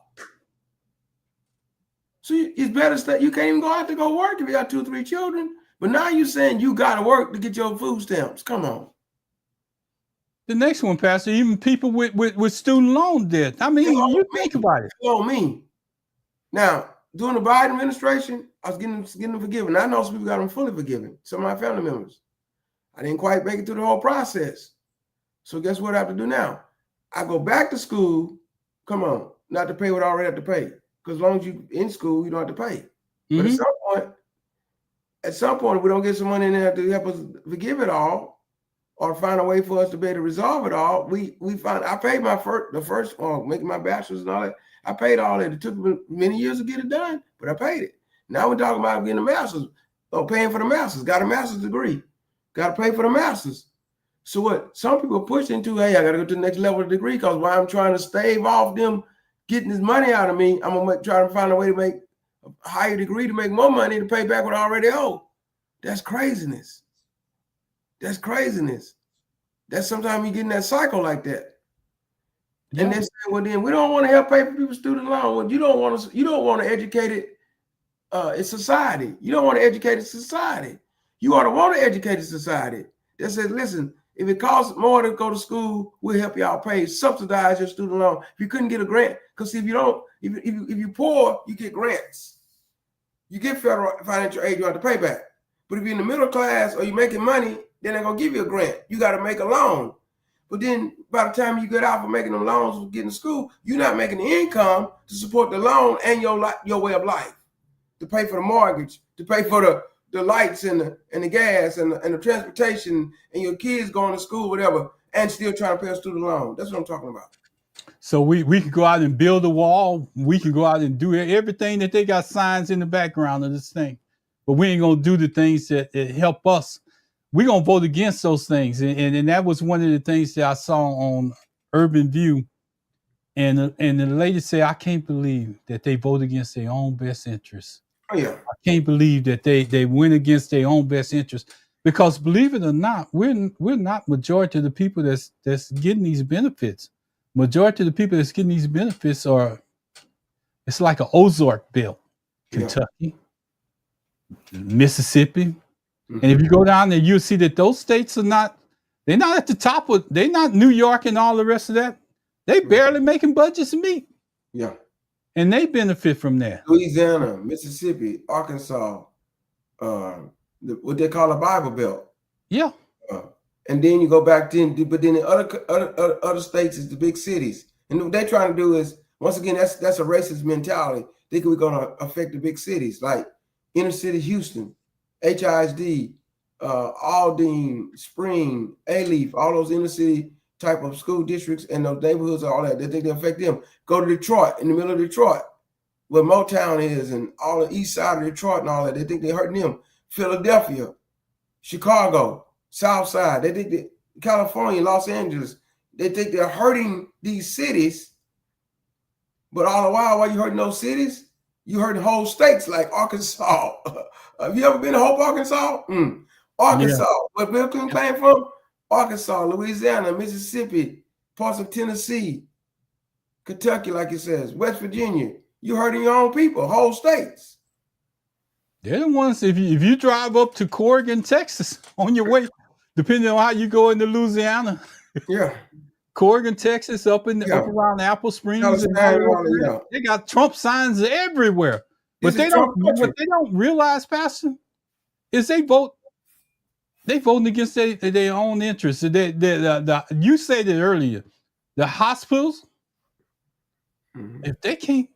Speaker 3: So it's better that you can't even go out to go work if you got 2 or 3 children. But now you're saying you got to work to get your food stamps. Come on.
Speaker 2: The next one, Pastor, even people with student loan debt. I mean, you think about it.
Speaker 3: Me. Now, during the Biden administration, I was getting them forgiven. I know some people got them fully forgiven. Some of my family members. I didn't quite make it through the whole process. So guess what I have to do now? I go back to school. Come on, not to pay what I already have to pay. Because as long as you're in school, you don't have to pay. But at some point, if we don't get some money in there to help us forgive it all, or find a way for us to be able to resolve it all, I paid the first making my bachelor's and all that. I paid all that. It took me many years to get it done, but I paid it. Now we're talking about getting a master's, paying for the master's. Got a master's degree. Got to pay for the master's. So what some people push into, hey, I got to go to the next level of degree, because while I'm trying to stave off them getting this money out of me, I'm going to try to find a way to make a higher degree to make more money to pay back what I already owe. That's craziness. That's craziness. That's sometimes you get in that cycle like that. Yeah. And they say, well, then we don't want to help pay for people's student loan. Well, you don't want to educate it. It's society. You don't want to educate society. You ought to want to educate society. That says, listen, if it costs more to go to school, we'll help y'all pay, subsidize your student loan. If you couldn't get a grant, because if you're poor, you get grants. You get federal financial aid, you have to pay back. But if you're in the middle class or you're making money, then they're gonna give you a grant. You got to make a loan. But then by the time you get out for making them loans for getting to school, you're not making the income to support the loan and your way of life, to pay for the mortgage, to pay for the lights and the gas and the transportation and your kids going to school, whatever, and still trying to pay a student loan. That's what I'm talking about.
Speaker 2: So we can go out and build a wall. We can go out and do everything that they got signs in the background of this thing. But we ain't going to do the things that help us. We're going to vote against those things. And that was one of the things that I saw on Urban View. And the lady said, I can't believe that they vote against their own best interests.
Speaker 3: Oh, yeah.
Speaker 2: I can't believe that they went against their own best interests. Because believe it or not, we're not majority of the people that's getting these benefits. Majority of the people that's getting these benefits it's like an Ozark belt. Kentucky, Mississippi. Mm-hmm. And if you go down there, you'll see that those states they're not at the top they're not New York and all the rest of that. They barely making budgets meet.
Speaker 3: Yeah.
Speaker 2: And they benefit from that.
Speaker 3: Louisiana, Mississippi, Arkansas, what they call a Bible Belt.
Speaker 2: Yeah.
Speaker 3: And then you go back but then the other states is the big cities. And what they're trying to do is, once again, that's a racist mentality. Think we're going to affect the big cities like inner city Houston, HISD, Aldine, Spring, Alief, all those inner city type of school districts and those neighborhoods, all that. They think they affect them. Go to Detroit, in the middle of Detroit, where Motown is, and all the east side of Detroit and all that. They think they're hurting them. Philadelphia, Chicago, South Side. They think that California, Los Angeles. They think they're hurting these cities. But all the while you hurting those cities, you hurting whole states like Arkansas. Have you ever been to Hope, Arkansas? Arkansas, where Bill Clinton came from? Arkansas, Louisiana, Mississippi, parts of Tennessee, Kentucky, like it says, West Virginia. You hurting your own people, whole states.
Speaker 2: They're the ones, if you drive up to Corrigan, Texas, on your way, depending on how you go into Louisiana.
Speaker 3: Yeah.
Speaker 2: Corrigan, Texas, up around Apple Springs. They got Trump signs everywhere. But what they don't realize, Pastor, is they voting against their own interests. You said it earlier. The hospitals, if they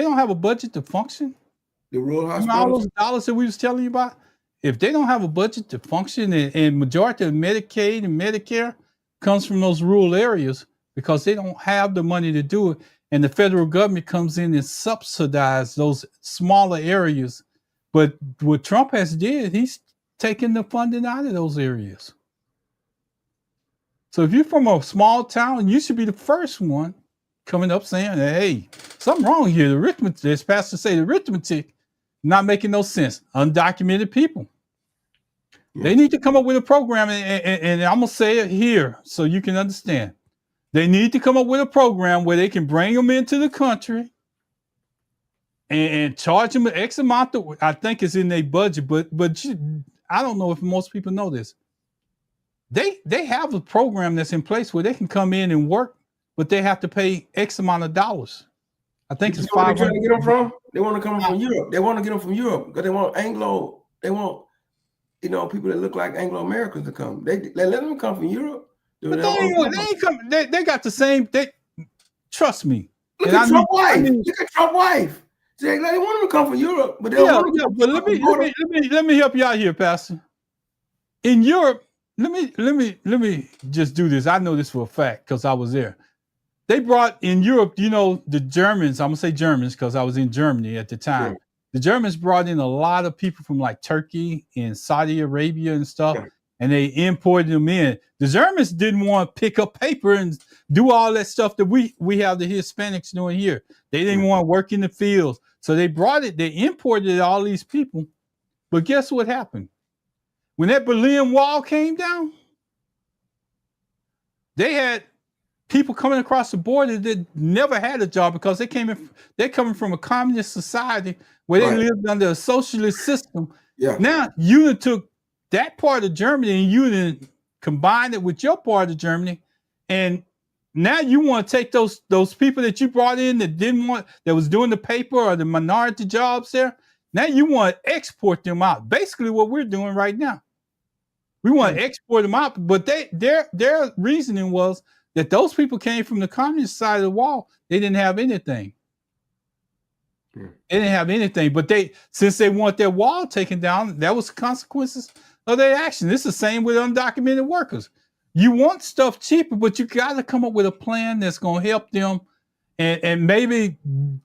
Speaker 2: don't have a budget to function,
Speaker 3: the rural hospitals,
Speaker 2: all those dollars that we was telling you about, if they don't have a budget to function, and majority of Medicaid and Medicare comes from those rural areas because they don't have the money to do it, and the federal government comes in and subsidize those smaller areas. But what Trump has did, he's taking the funding out of those areas. So if you're from a small town, you should be the first one coming up saying, hey, something wrong here. The arithmetic, as Pastor say, the arithmetic not making no sense. Undocumented people. They need to come up with a program, and I'm going to say it here so you can understand. They need to come up with a program where they can bring them into the country and charge them an X amount. I think it's in their budget, but I don't know if most people know this. They have a program that's in place where they can come in and work, but they have to pay X amount of dollars. I think it's $500.
Speaker 3: Trying to get them from? They want to come from Europe. They want to get them from Europe because they want Anglo. They want, people that look like Anglo Americans to come. They let them come from Europe.
Speaker 2: But they ain't come. They got the same. Trust me.
Speaker 3: Look at Trump's wife. Look at Trump's wife. They want them to come from Europe, but they don't want to.
Speaker 2: But let me help you out here, Pastor. In Europe, let me just do this. I know this for a fact because I was there. They brought in Europe, the Germans. I'm gonna say Germans because I was in Germany at the time. Yeah. The Germans brought in a lot of people from like Turkey and Saudi Arabia and stuff, and they imported them in. The Germans didn't want to pick up paper and do all that stuff that we have the Hispanics doing here. They didn't want to work in the fields. So they imported all these people. But guess what happened? When that Berlin Wall came down, they had people coming across the border that never had a job because they're coming from a communist society where they lived under a socialist system. Yeah. Now you took that part of Germany and you combined it with your part of Germany, and now you want to take those people that you brought in that was doing the paper or the minority jobs there. Now you want to export them out. Basically, what we're doing right now, we want to export them out. But their reasoning was that those people came from the communist side of the wall. They didn't have anything. They didn't have anything. But since they want their wall taken down, that was the consequences of their action. It's the same with undocumented workers. You want stuff cheaper, but you got to come up with a plan that's going to help them and maybe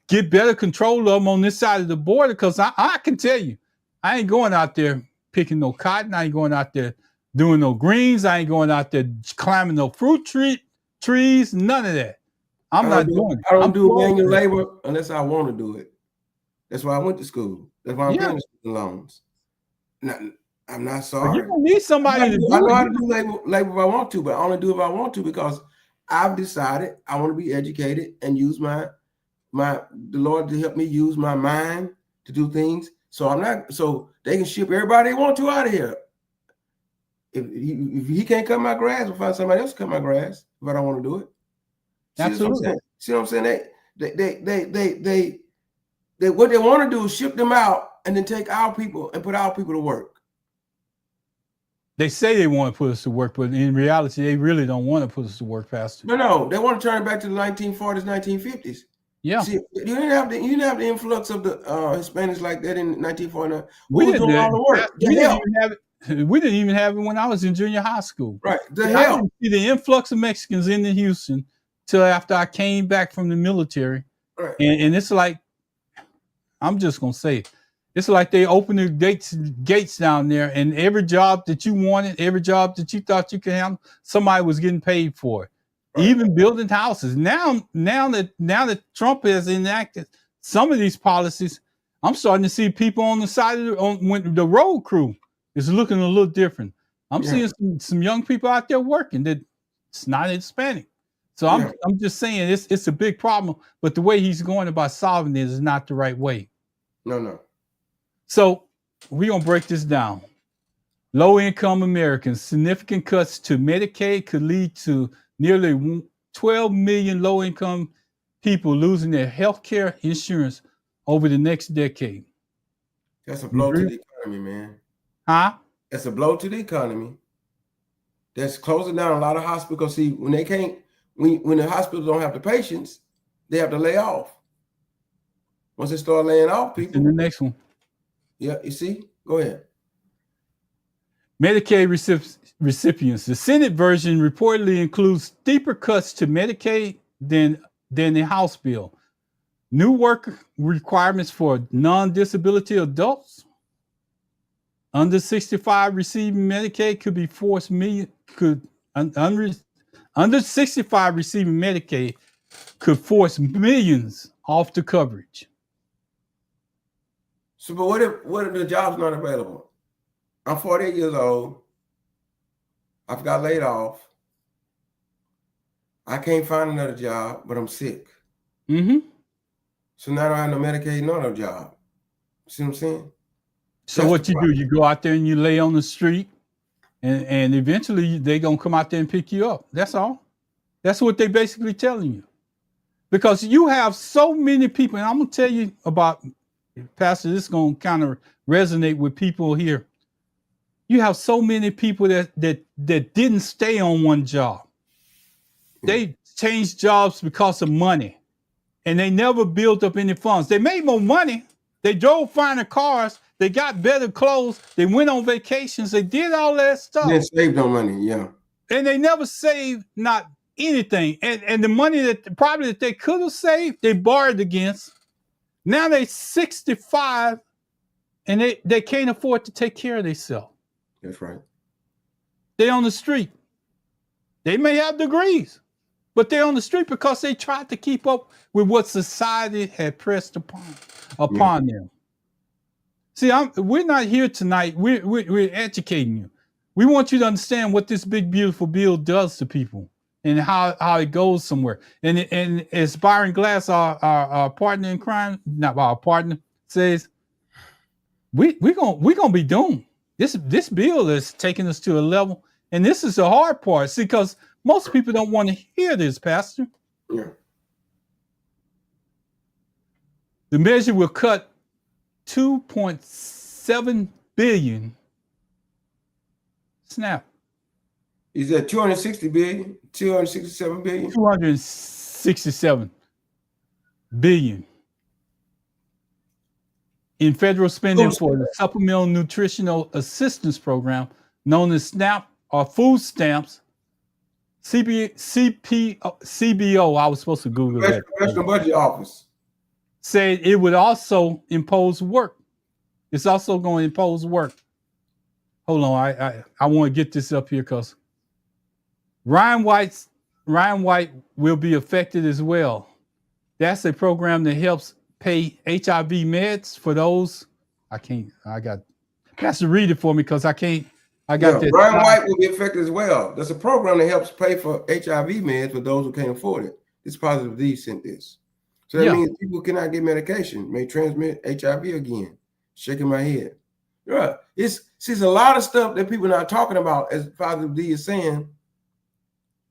Speaker 2: get better control of them on this side of the border. Because I can tell you, I ain't going out there picking no cotton. I ain't going out there doing no greens. I ain't going out there climbing no fruit trees, none of that. I'm not doing it.
Speaker 3: I don't do manual labor unless I want to do it. That's why I went to school. That's why I'm paying student loans. I'm not sorry.
Speaker 2: You don't need somebody to do it.
Speaker 3: I know how to do labor if I want to, but I only do it if I want to because I've decided I want to be educated and use the Lord to help me use my mind to do things. So they can ship everybody they want to out of here. If he can't cut my grass, we'll find somebody else to cut my grass if I don't want to do it.
Speaker 2: Absolutely.
Speaker 3: See what I'm saying? They what they want to do is ship them out and then take our people and put our people to work.
Speaker 2: They say they want to put us to work, but in reality, they really don't want to put us to work, Pastor.
Speaker 3: No, they want to turn back to the 1940s, 1950s.
Speaker 2: Yeah.
Speaker 3: See, you didn't have the influx of the Hispanics like that in 1949.
Speaker 2: We didn't do all the work. We didn't even have it when I was in junior high school.
Speaker 3: Right. The
Speaker 2: I
Speaker 3: hell.
Speaker 2: didn't see the influx of Mexicans into Houston till after I came back from the military.
Speaker 3: Right.
Speaker 2: And it's like, I'm just gonna say it. It's like they opened the gates down there, and every job that you wanted, every job that you thought you could handle, somebody was getting paid for it. Right. Even building houses. Now that Trump has enacted some of these policies, I'm starting to see people on the side of when the road crew is looking a little different. I'm seeing some young people out there working that it's not Hispanic. So I'm just saying it's a big problem, but the way he's going about solving it is not the right way.
Speaker 3: No.
Speaker 2: So we're going to break this down. Low-income Americans, significant cuts to Medicaid could lead to nearly 12 million low-income people losing their health care insurance over the next decade.
Speaker 3: That's a blow to the economy, man.
Speaker 2: Huh?
Speaker 3: That's a blow to the economy. That's closing down a lot of hospitals. See, when they can't, when the hospitals don't have the patients, they have to lay off. Once they start laying off people.
Speaker 2: In the next one.
Speaker 3: Yeah, you see? Go ahead.
Speaker 2: Medicaid recipients. The Senate version reportedly includes steeper cuts to Medicaid than the House bill. New work requirements for non-disability adults under 65 receiving Medicaid could be forced under 65 receiving Medicaid could force millions off the coverage.
Speaker 3: So, but what if the job's not available? I'm 48 years old. I've got laid off. I can't find another job, but I'm sick.
Speaker 2: Mm-hmm.
Speaker 3: So now I don't have no Medicaid, no job. See what I'm saying?
Speaker 2: So that's what you do, you go out there and you lay on the street, and eventually they're going to come out there and pick you up. That's all. That's what they're basically telling you. Because you have so many people, and I'm going to tell you about, Pastor, this is going to kind of resonate with people here. You have so many people that didn't stay on one job. They changed jobs because of money, and they never built up any funds. They made more money. They drove finer cars. They got better clothes. They went on vacations. They did all that stuff.
Speaker 3: They saved no money, yeah.
Speaker 2: And they never saved not anything. And the money that they could have saved, they borrowed against. Now they're 65, and they can't afford to take care of themselves.
Speaker 3: That's right.
Speaker 2: They're on the street. They may have degrees, but they're on the street because they tried to keep up with what society had pressed upon them. See, we're not here tonight. We're educating you. We want you to understand what this big, beautiful bill does to people and how it goes somewhere. And as Byron Glass, our partner in crime, not our partner, says, we're gonna be doomed. This bill is taking us to a level, and this is the hard part. See, because most people don't want to hear this, Pastor.
Speaker 3: Yeah.
Speaker 2: The measure will cut $2.7 billion. Snap.
Speaker 3: Is that 260 billion? 267 billion?
Speaker 2: 267 billion in federal spending for the Supplemental Nutritional Assistance Program, known as SNAP or food stamps. CBO, I was supposed to Google that.
Speaker 3: Congressional Budget Office
Speaker 2: said it would also impose work. It's also going to impose work. Hold on, I want to get this up here because Ryan White will be affected as well. That's a program that helps pay HIV meds for those. I got Pastor read it for me because I can't.
Speaker 3: Ryan White will be affected as well. There's a program that helps pay for HIV meds for those who can't afford it. This Positive D sent this. So that means people cannot get medication, may transmit HIV again. Shaking my head. Right. It's a lot of stuff that people are not talking about, as Positive D is saying,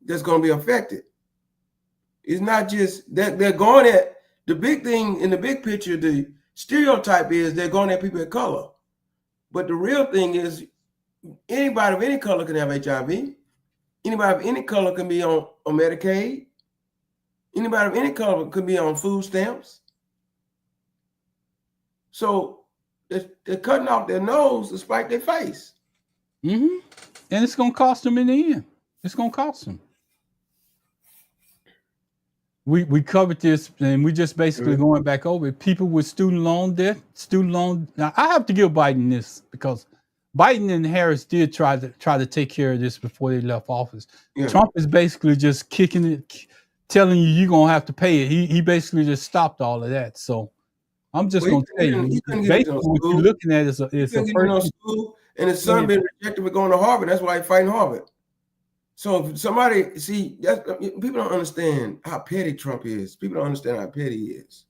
Speaker 3: that's going to be affected. It's not just that they're going at the big thing in the big picture. The stereotype is they're going at people of color. But the real thing is anybody of any color can have HIV. Anybody of any color can be on Medicaid. Anybody of any color can be on food stamps. So they're cutting off their nose to spite their face.
Speaker 2: And it's going to cost them in the end. It's going to cost them. We covered this, and we just basically going back over it. People with student loan debt, Now, I have to give Biden this because Biden and Harris did try to take care of this before they left office.
Speaker 3: Yeah.
Speaker 2: Trump is basically just kicking it, telling you're going to have to pay it. He basically just stopped all of that. So I'm just going to tell you, basically what you're looking at is a person.
Speaker 3: School, and his son been rejected for going to Harvard. That's why he's fighting Harvard. So if somebody people don't understand how petty Trump is. People don't understand how petty he is.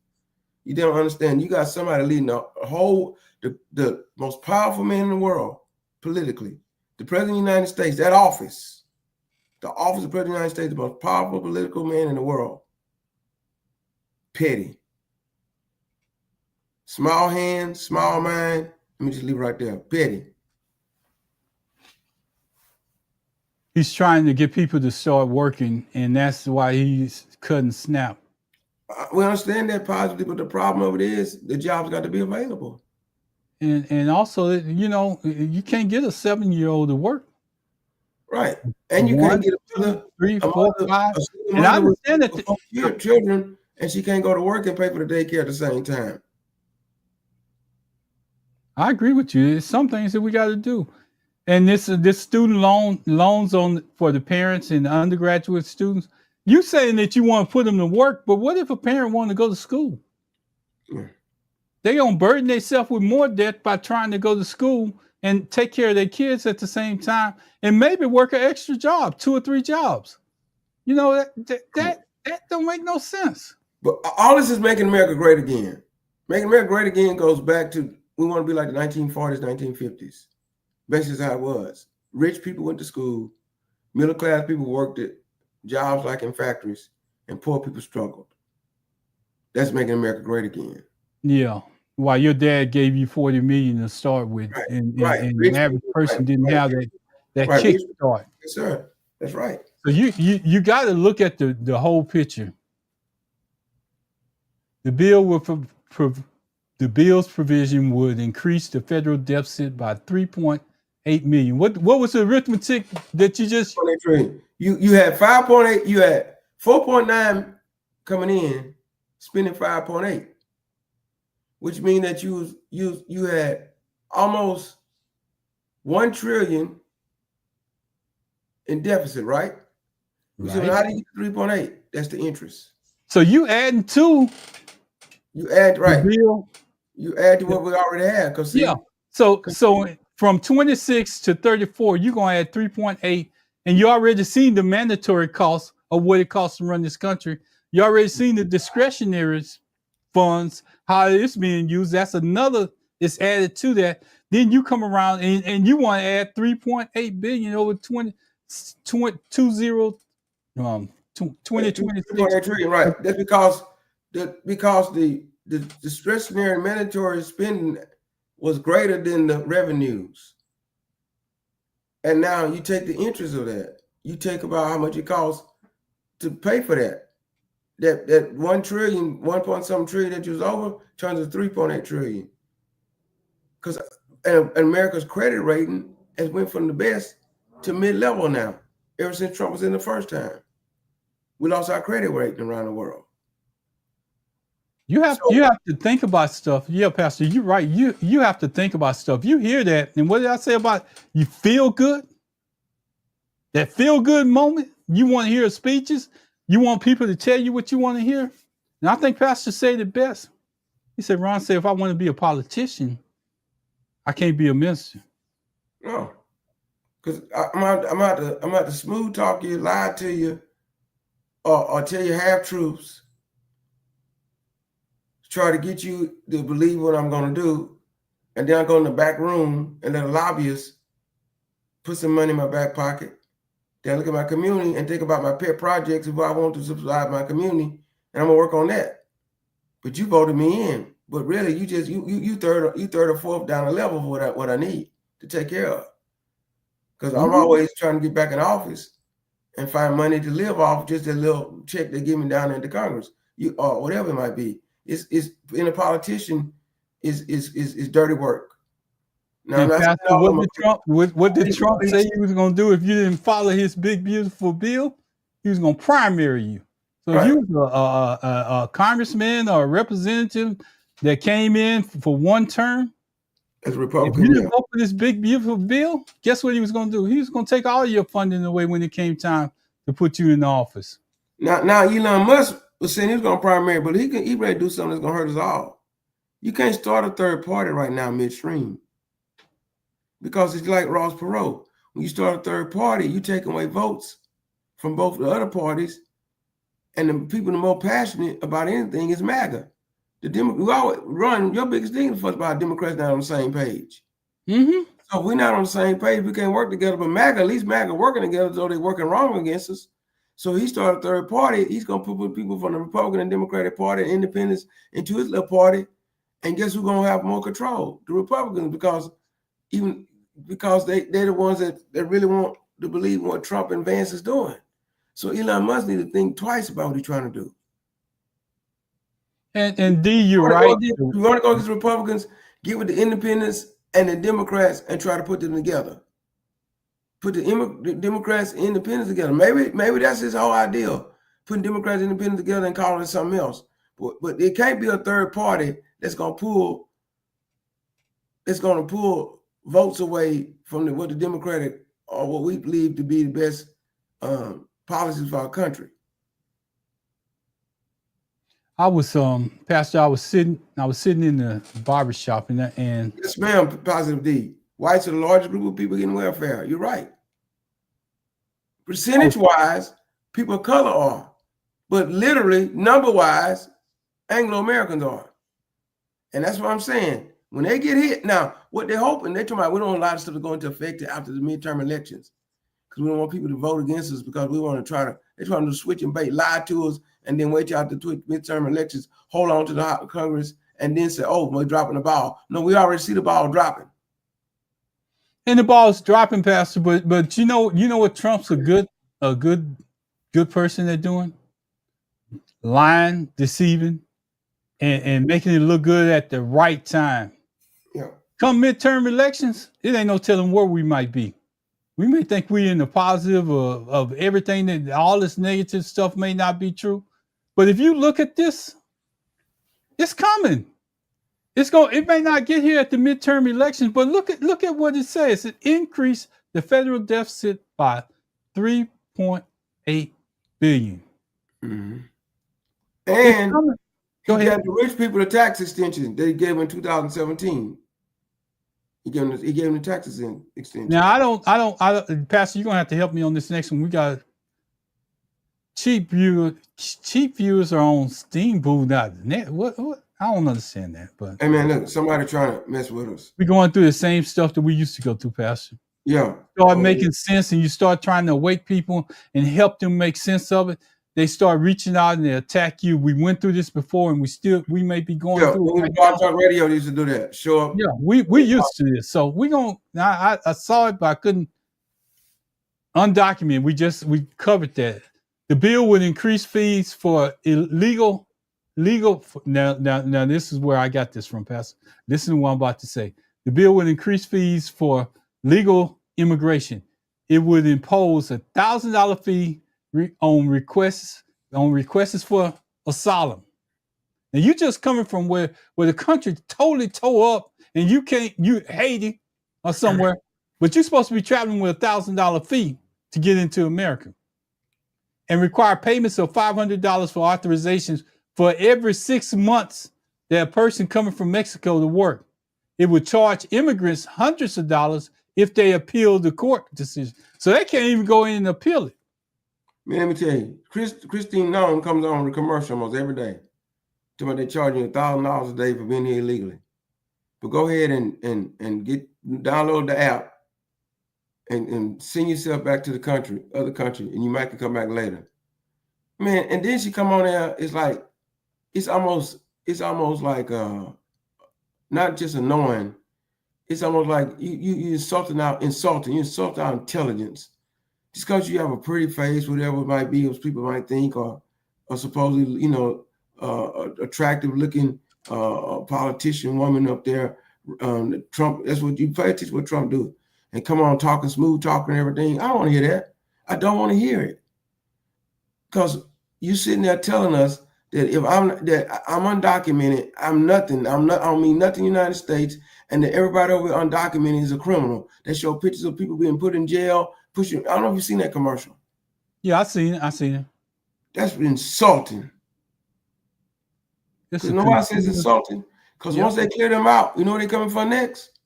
Speaker 3: You don't understand. You got somebody leading the most powerful man in the world politically, the president of the United States, that office, the office of president of the United States, the most powerful political man in the world. Petty. Small hands, small mind. Let me just leave it right there. Petty.
Speaker 2: He's trying to get people to start working, and that's why he's cutting SNAP.
Speaker 3: We understand that positively, but the problem of it is the jobs got to be available.
Speaker 2: And also, you can't get a 7-year-old to work.
Speaker 3: Right. And you can't get a
Speaker 2: 3, 4, 5. And I understand that
Speaker 3: children, and she can't go to work and pay for the daycare at the same time.
Speaker 2: I agree with you. There's some things that we got to do. And this student loans for the parents and the undergraduate students, you saying that you want to put them to work, but what if a parent want to go to school?
Speaker 3: Yeah.
Speaker 2: They gonna burden themselves with more debt by trying to go to school and take care of their kids at the same time, and maybe work an extra job, 2 or 3 jobs. That don't make no sense.
Speaker 3: But all this is making America great again. Making America great again goes back to we want to be like the 1940s, 1950s. Basically, how it was. Rich people went to school, middle class people worked at jobs like in factories, and poor people struggled. That's making America great again.
Speaker 2: Yeah. While your dad gave you $40 million to start with,
Speaker 3: right.
Speaker 2: and the average person didn't have that kick start.
Speaker 3: Yes, sir. That's right.
Speaker 2: So you got to look at the whole picture. The bill's provision would increase the federal deficit by 3.8 million. What was the arithmetic that you just?
Speaker 3: You had 5.8. You had 4.9 coming in, spending 5.8, which means that you had almost 1 trillion in deficit, right? So how do you get 3.8? That's the interest.
Speaker 2: So you adding to.
Speaker 3: You add right.
Speaker 2: Bill.
Speaker 3: You add to what we already had.
Speaker 2: So from 26 to 34, you're gonna add 3.8, and you already seen the mandatory cost of what it costs to run this country. You already seen the discretionary funds, how it's being used. That's another. It's added to that. Then you come around and you want to add 3.8 billion over 2026.
Speaker 3: Right. That's because the discretionary mandatory spending was greater than the revenues. And now you take the interest of that. You take about how much it costs to pay for that. That 1 trillion, 1 point something trillion that you was over turns to 3.8 trillion. Because America's credit rating has went from the best to mid-level now, ever since Trump was in the first time. We lost our credit rating around the world.
Speaker 2: You have to think about stuff. Yeah, Pastor, you're right. You have to think about stuff. You hear that, and what did I say about you feel good? That feel good moment. You want to hear speeches. You want people to tell you what you want to hear. And I think Pastor said it best. He said, Ron said, if I want to be a politician, I can't be a minister.
Speaker 3: No, because I'm out to smooth talk you, lie to you, or tell you half truths. Try to get you to believe what I'm going to do, and then I go in the back room and let a lobbyist put some money in my back pocket. Then I look at my community and think about my pet projects if I want to subsidize my community, and I'm gonna work on that. But you voted me in, but really you third or fourth down the level of what I need to take care of. Because I'm always trying to get back in office and find money to live off just a little check they give me down into Congress, or whatever it might be. It's being a politician is dirty work. Now,
Speaker 2: And
Speaker 3: I'm not saying
Speaker 2: Pastor,
Speaker 3: all of them
Speaker 2: what did Trump say he was going to do if you didn't follow his big beautiful bill? He was going to primary you. So if
Speaker 3: right.
Speaker 2: you was a congressman or a representative that came in for one term,
Speaker 3: As a
Speaker 2: if
Speaker 3: Republican,
Speaker 2: you
Speaker 3: yeah.
Speaker 2: didn't vote for this big beautiful bill, guess what he was going to do? He was going to take all your funding away when it came time to put you in the office.
Speaker 3: Now Elon Musk was saying he was going to primary, but he ready to do something that's going to hurt us all. You can't start a third party right now midstream because it's like Ross Perot. When you start a third party, you take away votes from both the other parties, and the people the more passionate about anything is MAGA. We always run your biggest thing for us about Democrats not on the same page.
Speaker 2: Mm-hmm.
Speaker 3: So if we're not on the same page, we can't work together. But MAGA, at least MAGA working together, though they're working wrong against us. So he started a third party. He's going to put people from the Republican and Democratic Party and independents into his little party. And guess who's going to have more control? The Republicans, because they're the ones that really want to believe what Trump and Vance is doing. So Elon Musk needs to think twice about what he's trying to do.
Speaker 2: And D, you're right.
Speaker 3: You want to go against the Republicans, get with the independents and the Democrats and try to put them together. Put the Democrats and independents together. Maybe that's his whole idea. Putting Democrats and independents together and calling it something else. But it can't be a third party that's going to pull votes away from what the Democratic or what we believe to be the best policies for our country.
Speaker 2: I was Pastor, I was sitting in the barbershop and
Speaker 3: Yes, ma'am, Positive D. Whites are the largest group of people getting welfare. You're right. Percentage-wise, people of color are. But literally, number-wise, Anglo-Americans are. And that's what I'm saying. When they get hit, now, what they're hoping, they're talking about we don't want a lot of stuff to go into effect after the midterm elections. Because we don't want people to vote against us because we want to they're trying to switch and bait, lie to us, and then wait till after the midterm elections, hold on to the Congress, and then say, oh, we're dropping the ball. No, we already see the ball dropping.
Speaker 2: And the ball's dropping, Pastor, but you know what Trump's a good person at doing? Lying, deceiving, and making it look good at the right time.
Speaker 3: Yeah.
Speaker 2: Come midterm elections, it ain't no telling where we might be. We may think we're in the positive of everything, that all this negative stuff may not be true. But if you look at this, it's coming. It may not get here at the midterm elections, but look at what it says. It increased the federal deficit by $3.8 billion.
Speaker 3: Mm-hmm. And
Speaker 2: Go ahead.
Speaker 3: The rich people a tax extension they gave in 2017. He gave them the tax extension.
Speaker 2: Now I don't, Pastor, you're gonna have to help me on this next one. We got cheap viewers are on Steamboot.net. What? I don't understand that, but
Speaker 3: hey man, look, somebody trying to mess with us.
Speaker 2: We're going through the same stuff that we used to go through, Pastor.
Speaker 3: Yeah.
Speaker 2: Start making sense, and you start trying to wake people and help them make sense of it. They start reaching out and they attack you. We went through this before, and we may be going through it.
Speaker 3: Blog Talk Radio used to do that. Show up.
Speaker 2: Yeah, we used to this. So we gonna. I saw it, but I couldn't undocument. We covered that. The bill would increase fees for illegal. Now this is where I got this from, Pastor. This is what I'm about to say. The bill would increase fees for legal immigration. It would impose $1,000 fee on requests for asylum. Now you just coming from where the country totally tore up, and you Haiti or somewhere, but you're supposed to be traveling with $1,000 fee to get into America, and require payments of $500 for authorizations for every 6 months that a person coming from Mexico to work. It would charge immigrants hundreds of dollars if they appeal the court decision. So they can't even go in and appeal it.
Speaker 3: Man, let me tell you, Christine Nome comes on the commercial almost every day. They're charging you $1,000 a day for being here illegally. But go ahead and download the app and send yourself back to the other country, and you might can come back later. Man, and then she come on there, it's almost like not just annoying. It's almost like you insult our intelligence. Just because you have a pretty face, whatever it might be, as people might think, or supposedly, attractive looking politician woman up there, Trump. That's what you pay attention what Trump do, and come on talking smooth talking and everything. I don't want to hear that. I don't want to hear it, because you sitting there telling us that if I'm undocumented, I'm nothing. I don't mean nothing in the United States, and that everybody over undocumented is a criminal. They show pictures of people being put in jail. I don't know if you've seen that commercial.
Speaker 2: Yeah, I seen it.
Speaker 3: That's insulting. Because nobody says insulting. Because once they clear them out, you know what they're coming for next?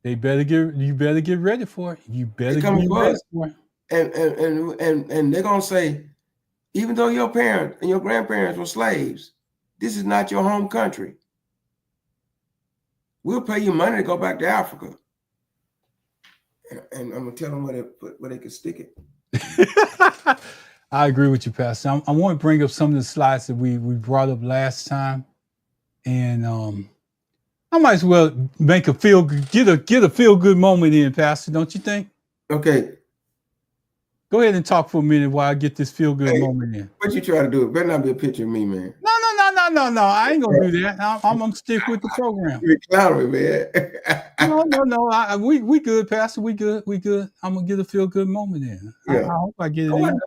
Speaker 2: You better get ready for it. You better get ready for it.
Speaker 3: And they're gonna say, even though your parents and your grandparents were slaves, this is not your home country. We'll pay you money to go back to Africa. And I'm gonna tell them where they can stick it.
Speaker 2: I agree with you, Pastor. I want to bring up some of the slides that we brought up last time, and I might as well make a get a feel good moment in, Pastor. Don't you think?
Speaker 3: Okay.
Speaker 2: Go ahead and talk for a minute while I get this feel good moment in.
Speaker 3: What you try to do? It better not be a picture of me, man.
Speaker 2: No. I ain't gonna do that. I'm gonna stick with the program.
Speaker 3: You're clowning, man.
Speaker 2: No. We good, Pastor. We good. I'm gonna get a feel good moment in.
Speaker 3: Yeah.
Speaker 2: I hope I get it in.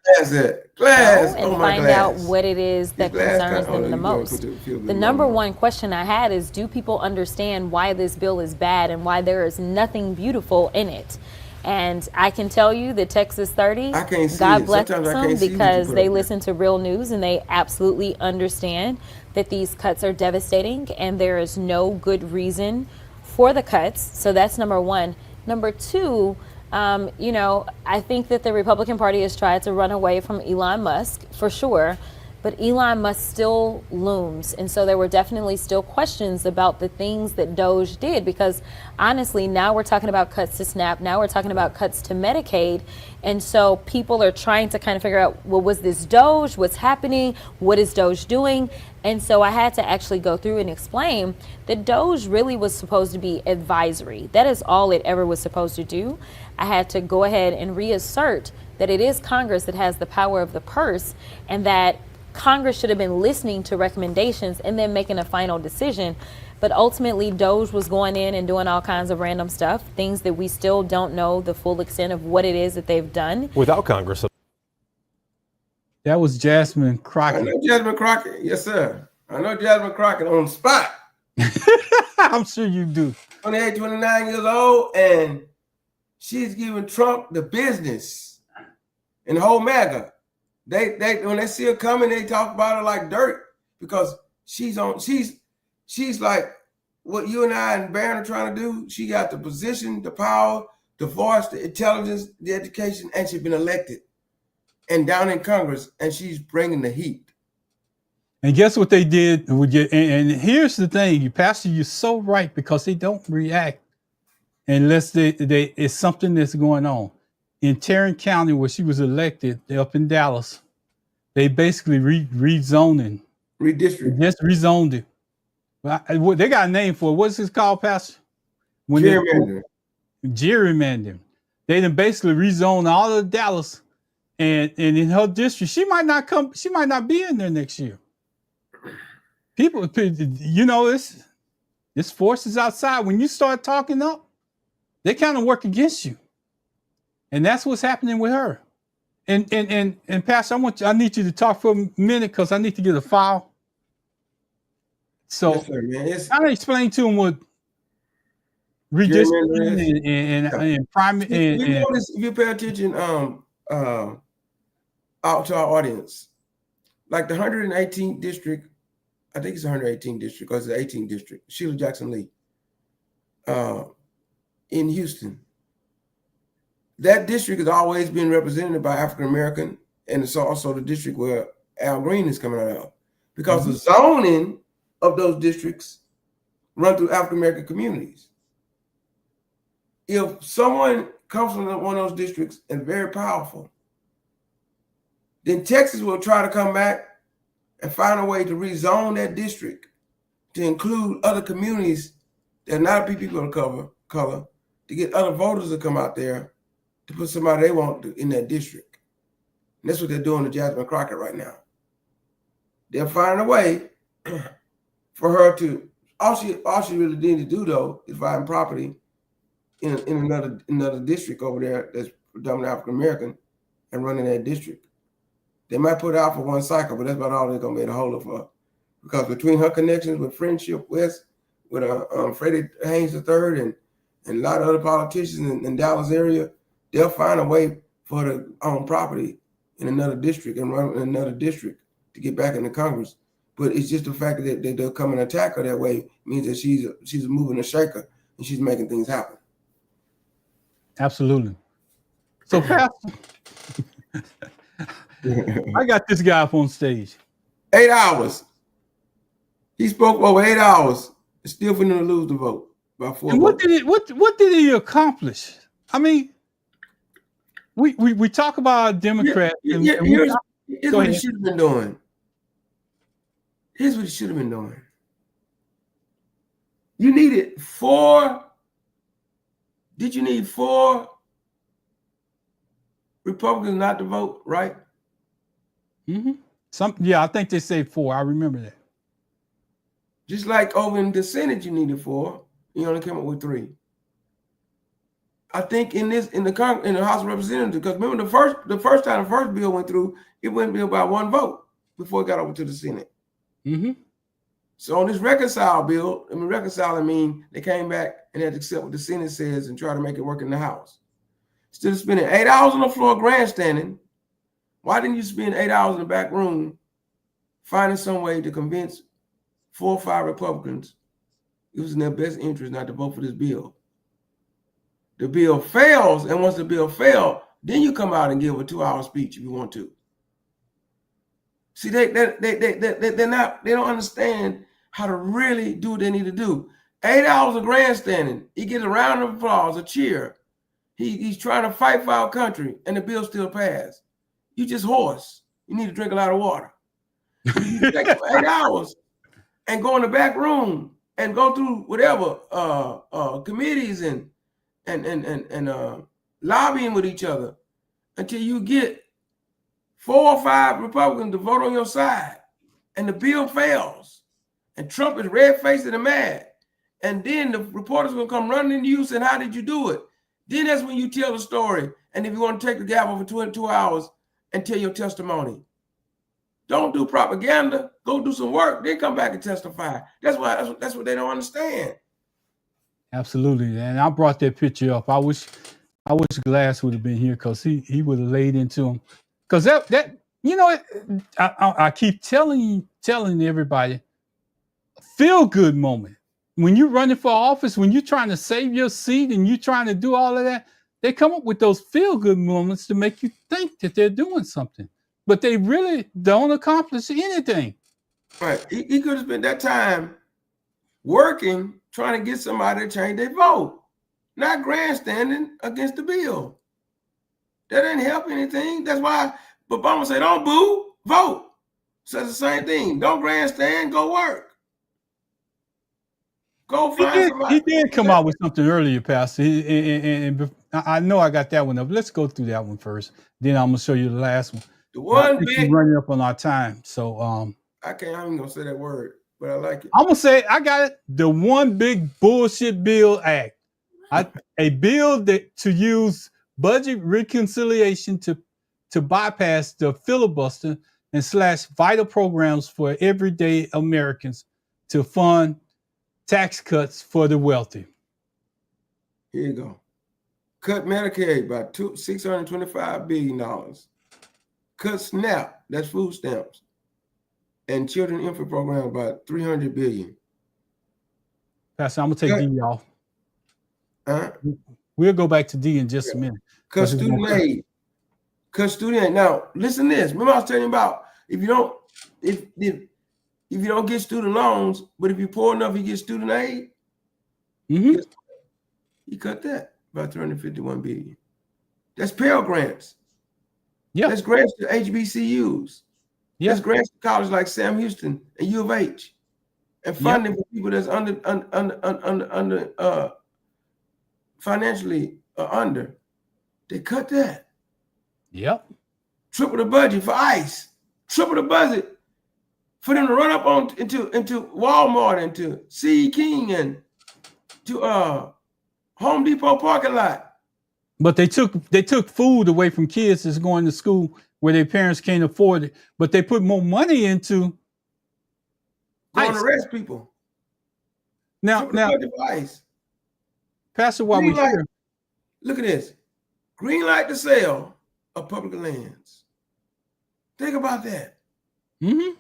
Speaker 3: Class.
Speaker 4: And find out what it is that concerns them the most. The number one question I had is, do people understand why this bill is bad and why there is nothing beautiful in it? And I can tell you that Texas 30, God bless them, because they listen to real news and they absolutely understand that these cuts are devastating and there is no good reason for the cuts. So that's number one. Number two, I think that the Republican Party has tried to run away from Elon Musk for sure, but Elon Musk still looms. And so there were definitely still questions about the things that Doge did, because honestly, now we're talking about cuts to SNAP. Now we're talking about cuts to Medicaid. And so people are trying to kind of figure out, well, was this Doge? What's happening? What is Doge doing? And so I had to actually go through and explain that Doge really was supposed to be advisory. That is all it ever was supposed to do. I had to go ahead and reassert that it is Congress that has the power of the purse, and that Congress should have been listening to recommendations and then making a final decision. But ultimately, Doge was going in and doing all kinds of random stuff, things that we still don't know the full extent of what it is that they've done.
Speaker 5: Without Congress.
Speaker 2: That was Jasmine Crockett.
Speaker 3: I know Jasmine Crockett. Yes, sir. I know Jasmine Crockett on the spot.
Speaker 2: I'm sure you do.
Speaker 3: 28, 29 years old, and she's giving Trump the business and the whole MAGA. They when they see her coming, they talk about her like dirt, because she's like what you and I and Barron are trying to do. She got the position, the power, the voice, the intelligence, the education, and she's been elected and down in Congress, and she's bringing the heat.
Speaker 2: And guess what they did? And here's the thing, Pastor, you're so right, because they don't react unless it's something that's going on. In Tarrant County, where she was elected, up in Dallas, they basically rezoning.
Speaker 3: Redistricting.
Speaker 2: Just rezoned it. Well, they got a name for it. What's this called, Pastor? Gerrymandering. They done basically rezoned all of Dallas, and in her district, she might not be in there next year. People, this forces outside. When you start talking up, they kind of work against you. And that's what's happening with her. And Pastor, I need you to talk for a minute, because I need to get a file. So
Speaker 3: yes, sir, man.
Speaker 2: I explain to him what redistricting and primary.
Speaker 3: You notice, if you pay attention out to our audience, like the 118th district, I think it's 118th district, because it's the 18th district, Sheila Jackson Lee, in Houston. That district has always been represented by African American, and it's also the district where Al Green is coming out of, because the zoning of those districts run through African American communities. If someone comes from one of those districts and very powerful, then Texas will try to come back and find a way to rezone that district to include other communities that are not people of color, to get other voters to come out there to put somebody they want in that district. And that's what they're doing to Jasmine Crockett right now. They're finding a way for her to All she really needed to do though is find property in another district over there that's predominantly African American and running that district. They might put it out for one cycle, but that's about all they're gonna be able to hold it for. Because between her connections with Friendship West, with Freddie Haynes III and a lot of other politicians in Dallas area, they'll find a way for her to own property in another district and run in another district to get back into Congress. But it's just the fact that they'll come and attack her that way means that she's moving a shaker and she's making things happen.
Speaker 2: Absolutely. So, Pastor, I got this guy up on stage.
Speaker 3: 8 hours. He spoke for over 8 hours. And still for them to lose the vote by 4
Speaker 2: And
Speaker 3: votes.
Speaker 2: what did he accomplish? I mean, we talk about Democrats.
Speaker 3: Here's what he should have been doing. Here's what he should have been doing. You needed 4. Did you need 4 Republicans not to vote, right?
Speaker 2: Mm-hmm. Yeah, I think they say 4. I remember that.
Speaker 3: Just like over in the Senate, you needed 4. You only came up with 3. I think in the House of Representatives, because remember the first time the first bill went through, it went by 1 vote before it got over to the Senate.
Speaker 2: Mm-hmm.
Speaker 3: So on this reconcile bill, reconcile mean they came back and had to accept what the Senate says and try to make it work in the House. Instead of spending 8 hours on the floor grandstanding, why didn't you spend 8 hours in the back room finding some way to convince 4 or 5 Republicans it was in their best interest not to vote for this bill? The bill fails, and once the bill fails, then you come out and give a 2-hour speech if you want to. See, they don't understand how to really do what they need to do. 8 hours of grandstanding, he gets a round of applause, a cheer. He's trying to fight for our country, and the bill still passed. You just hoarse. You need to drink a lot of water. You take 8 hours and go in the back room and go through whatever committees and lobbying with each other until you get 4 or 5 Republicans to vote on your side, and the bill fails, and Trump is red-faced and mad, and then the reporters will come running into you saying, "How did you do it?" Then that's when you tell the story, and if you want to take the gavel for 22 hours and tell your testimony. Don't do propaganda. Go do some work. Then come back and testify. That's what they don't understand.
Speaker 2: Absolutely, and I brought that picture up. I wish Glass would have been here because he would have laid into him. Because that I keep telling everybody, feel good moment when you're running for office, when you're trying to save your seat and you're trying to do all of that. They come up with those feel good moments to make you think that they're doing something, but they really don't accomplish anything.
Speaker 3: Right? He could have spent that time working, trying to get somebody to change their vote, not grandstanding against the bill. That didn't help anything. That's why Obama said, "Don't boo, vote." Says the same thing. Don't grandstand, go work. Go find somebody.
Speaker 2: He did come out with something earlier, Pastor. And I know I got that one up. Let's go through that one first. Then I'm gonna show you the last one.
Speaker 3: The one
Speaker 2: big running up on our time. So I'm
Speaker 3: even gonna say that word, but I like it.
Speaker 2: I'm gonna say I got it. The one big bullshit bill act. A bill that to use budget reconciliation to bypass the filibuster and slash vital programs for everyday Americans to fund tax cuts for the wealthy.
Speaker 3: Here you go. Cut Medicaid by $625 billion. Cut SNAP, that's food stamps, and children infant program by $300 billion.
Speaker 2: Pastor, I'm gonna take D off. We'll go back to D in just a minute.
Speaker 3: Cut student aid. Cut student aid. Now, listen to this. Remember I was telling you about if you don't get student loans, but if you're poor enough, you get student aid.
Speaker 2: Mm-hmm.
Speaker 3: He cut that by $351 billion. That's Pell Grants.
Speaker 2: Yeah.
Speaker 3: That's grants to HBCUs.
Speaker 2: Yeah.
Speaker 3: That's grants to colleges like Sam Houston and U of H. And funding for people that's under financially under. They cut that.
Speaker 2: Yep.
Speaker 3: Triple the budget for ICE. Triple the budget for them to run up on into Walmart and to C. King and to Home Depot parking lot.
Speaker 2: But they took food away from kids that's going to school where their parents can't afford it. But they put more money into
Speaker 3: going to arrest people.
Speaker 2: Now, Pastor, while we're here,
Speaker 3: look at this. Green light to sale of public lands. Think about that.
Speaker 2: Mm-hmm.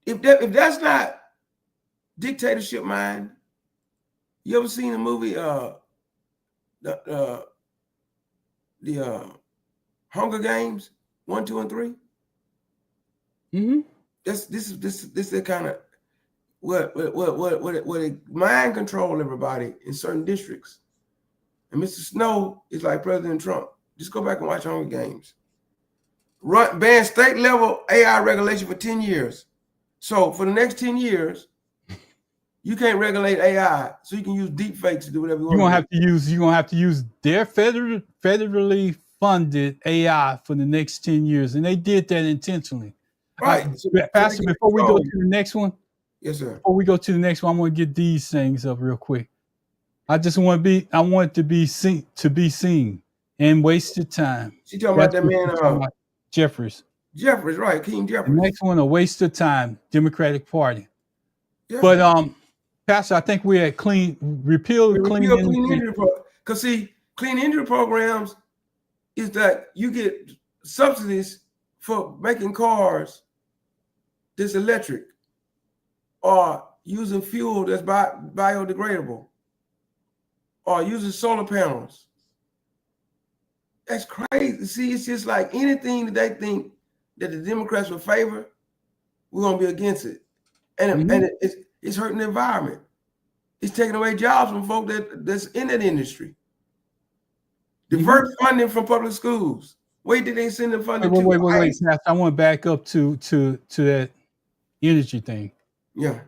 Speaker 3: If that's not dictatorship mind, you ever seen the movie the Hunger Games 1, 2, and 3?
Speaker 2: Mm-hmm.
Speaker 3: This is the kind of what it mind control everybody in certain districts. And Mr. Snow is like President Trump. Just go back and watch Hunger Games. Ban state level AI regulation for 10 years. So for the next 10 years, you can't regulate AI, so you can use deep fakes to do whatever you want.
Speaker 2: You're gonna have to use their federally funded AI for the next 10 years, and they did that intentionally.
Speaker 3: Right,
Speaker 2: Pastor. Before we go to the next one,
Speaker 3: yes, sir.
Speaker 2: Before we go to the next one, I want to get these things up real quick. I want it to be seen and wasted time.
Speaker 3: She talking about that man,
Speaker 2: Jeffries.
Speaker 3: Jeffries, right? King Jeffries.
Speaker 2: The next one, a waste of time, Democratic Party.
Speaker 3: Yeah.
Speaker 2: But Pastor, I think we had repeal clean energy.
Speaker 3: Because see, clean energy programs is that you get subsidies for making cars that's electric or using fuel that's biodegradable or using solar panels. That's crazy. See, it's just like anything that they think that the Democrats will favor, we're gonna be against it, and it's hurting the environment. It's taking away jobs from folk that's in that industry. Divert funding from public schools. Wait, did they send the funding?
Speaker 2: Wait. I want to back up to that energy thing.
Speaker 3: Yeah.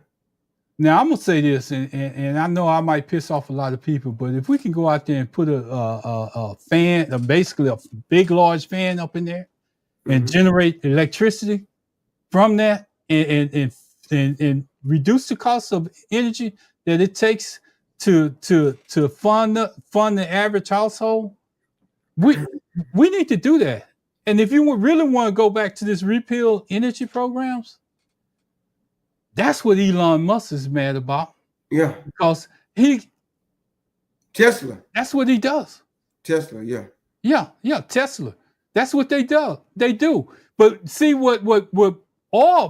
Speaker 2: Now I'm gonna say this, and I know I might piss off a lot of people, but if we can go out there and put a fan, basically a big large fan up in there, and generate electricity from that, and reduce the cost of energy that it takes to fund the average household, we need to do that. And if you really want to go back to this repeal energy programs, that's what Elon Musk is mad about.
Speaker 3: Yeah.
Speaker 2: Because
Speaker 3: Tesla.
Speaker 2: That's what he does.
Speaker 3: Tesla, yeah.
Speaker 2: Yeah, Tesla. That's what they do. But see what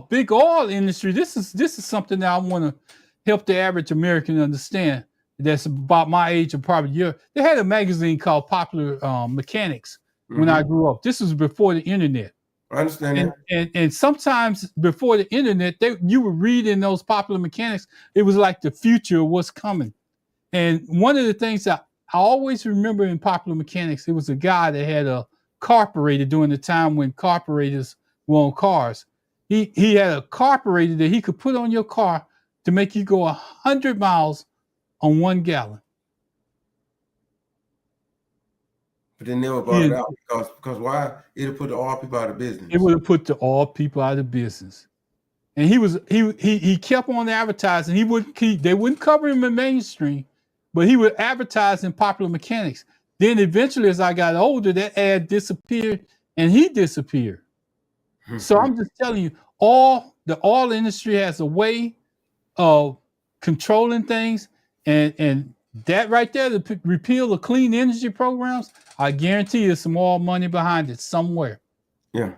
Speaker 2: big oil industry, this is something that I want to help the average American understand. That's about my age or probably your. They had a magazine called Popular Mechanics when I grew up. This was before the internet.
Speaker 3: I understand that.
Speaker 2: And sometimes before the internet, you would read in those Popular Mechanics, it was like the future of what's coming. And one of the things that I always remember in Popular Mechanics, it was a guy that had a carburetor during the time when carburetors were on cars. He had a carburetor that he could put on your car to make you go 100 miles on 1 gallon.
Speaker 3: But they never brought it out because why? It'll put all people out of business.
Speaker 2: It would have put all people out of business. And he kept on advertising. They wouldn't cover him in mainstream, but he would advertise in Popular Mechanics. Then eventually, as I got older, that ad disappeared and he disappeared. So I'm just telling you, the oil industry has a way of controlling things, and that right there, the repeal of clean energy programs, I guarantee there's some more money behind it somewhere.
Speaker 3: Yeah.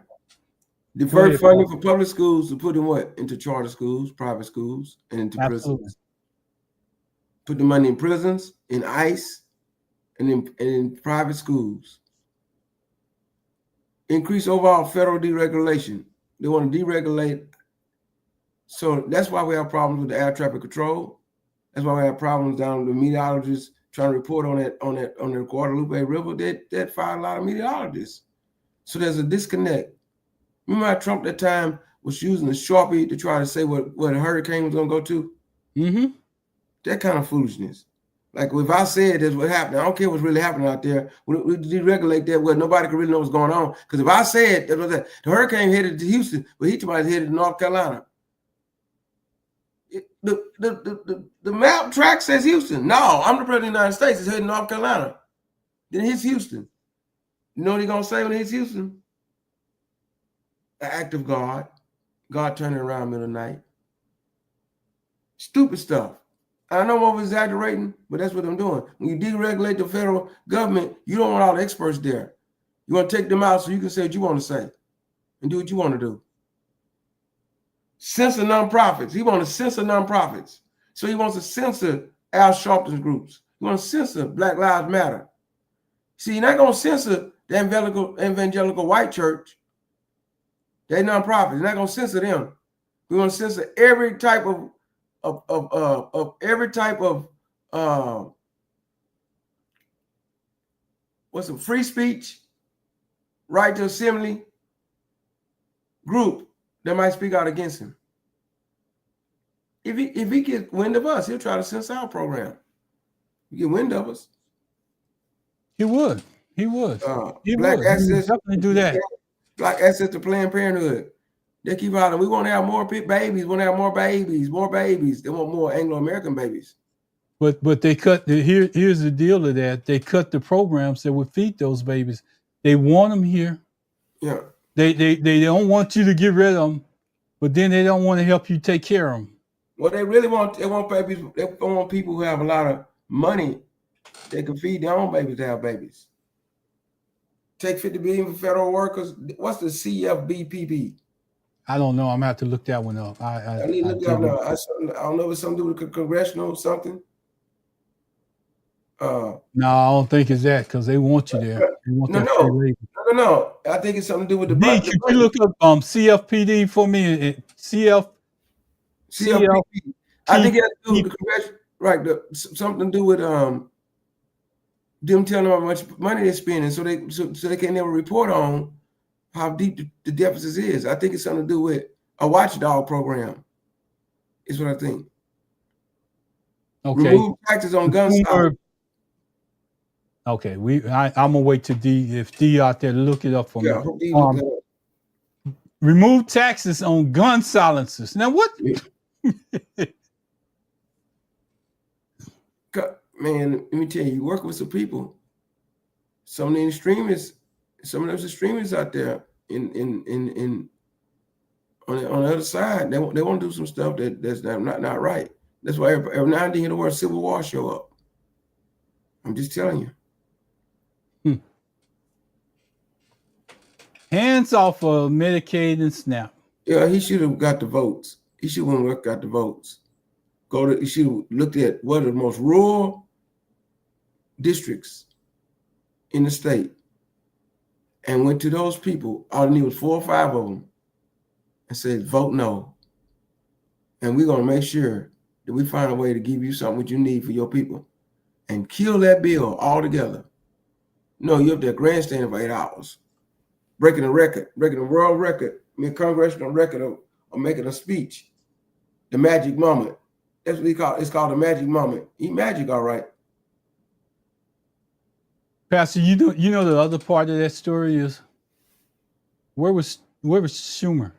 Speaker 3: Deferred funding for public schools to put in what? Into charter schools, private schools, and into prisons. Put the money in prisons, in ICE, and in private schools. Increase overall federal deregulation. They want to deregulate. So that's why we have problems with the air traffic control. That's why we have problems down with the meteorologists trying to report on the Guadalupe River. That fired a lot of meteorologists. So there's a disconnect. Remember how Trump that time was using a Sharpie to try to say what a hurricane was going to go to? Mm-hmm. That kind of foolishness. Like if I said that's what happened, I don't care what's really happening out there. We deregulate that where nobody can really know what's going on. Because if I said that the hurricane headed to Houston, but he might headed to North Carolina. The map track says Houston. No, I'm the president of the United States. It's heading North Carolina. Then it hits Houston. You know what he's gonna say when it hits Houston? An act of God. God turning around in the middle of the night. Stupid stuff. I know I'm over exaggerating, but that's what I'm doing. When you deregulate the federal government, you don't want all the experts there. You want to take them out so you can say what you want to say and do what you want to do. Censor nonprofits. He wants to censor nonprofits. So he wants to censor Al Sharpton's groups. He wants to censor Black Lives Matter. See, you're not going to censor the evangelical white church. They're nonprofits. You're not going to censor them. We want to censor every type of what's a free speech, right to assembly group that might speak out against him. If he gets wind of us, he'll try to censor our program. You get wind of us.
Speaker 2: He would. He would.
Speaker 3: Black access,
Speaker 2: definitely do that.
Speaker 3: Black access to Planned Parenthood. They keep hollering, we want to have more babies. We want to have more babies, more babies. They want more Anglo-American babies.
Speaker 2: But they cut here's the deal of that. They cut the programs that would feed those babies. They want them here.
Speaker 3: Yeah.
Speaker 2: They don't want you to get rid of them, but then they don't want to help you take care of them.
Speaker 3: What they really want, they want babies. They want people who have a lot of money. They can feed their own babies to have babies. Take 50 billion for federal workers. What's the CFBPP?
Speaker 2: I don't know. I'm gonna have to look that one up.
Speaker 3: I need to look that up now. I don't know if it's something to do with congressional or something.
Speaker 2: No, I don't think it's that because they want you there. They want
Speaker 3: No. I think it's something to do with the
Speaker 2: budget. Could you look up CFPD for me? CFPP.
Speaker 3: I think it has to do with the congression, right? Something to do with them telling them how much money they're spending, so they can never report on how deep the deficit is. I think it's something to do with a watchdog program. Is what I think.
Speaker 2: Okay.
Speaker 3: Remove taxes on guns.
Speaker 2: Okay, I'm gonna wait to if D out there look it up for me. Remove taxes on gun silencers. Now what?
Speaker 3: Man, let me tell you, you work with some people. Some of the extremists out there on the other side, they want to do some stuff that's not right. That's why every now and then you hear the word Civil War show up. I'm just telling you.
Speaker 2: Hands off of Medicaid and SNAP.
Speaker 3: Yeah, he should have got the votes. He should have got the votes. He should have looked at what are the most rural districts in the state and went to those people. All I need was 4 or 5 of them and said, vote no. And we're going to make sure that we find a way to give you something what you need for your people and kill that bill altogether. No, you're up there grandstanding for 8 hours, breaking a world record, congressional record of making a speech. The magic moment. That's what it's called the magic moment. He magic, all right.
Speaker 2: Pastor, you know the other part of that story is where was Schumer?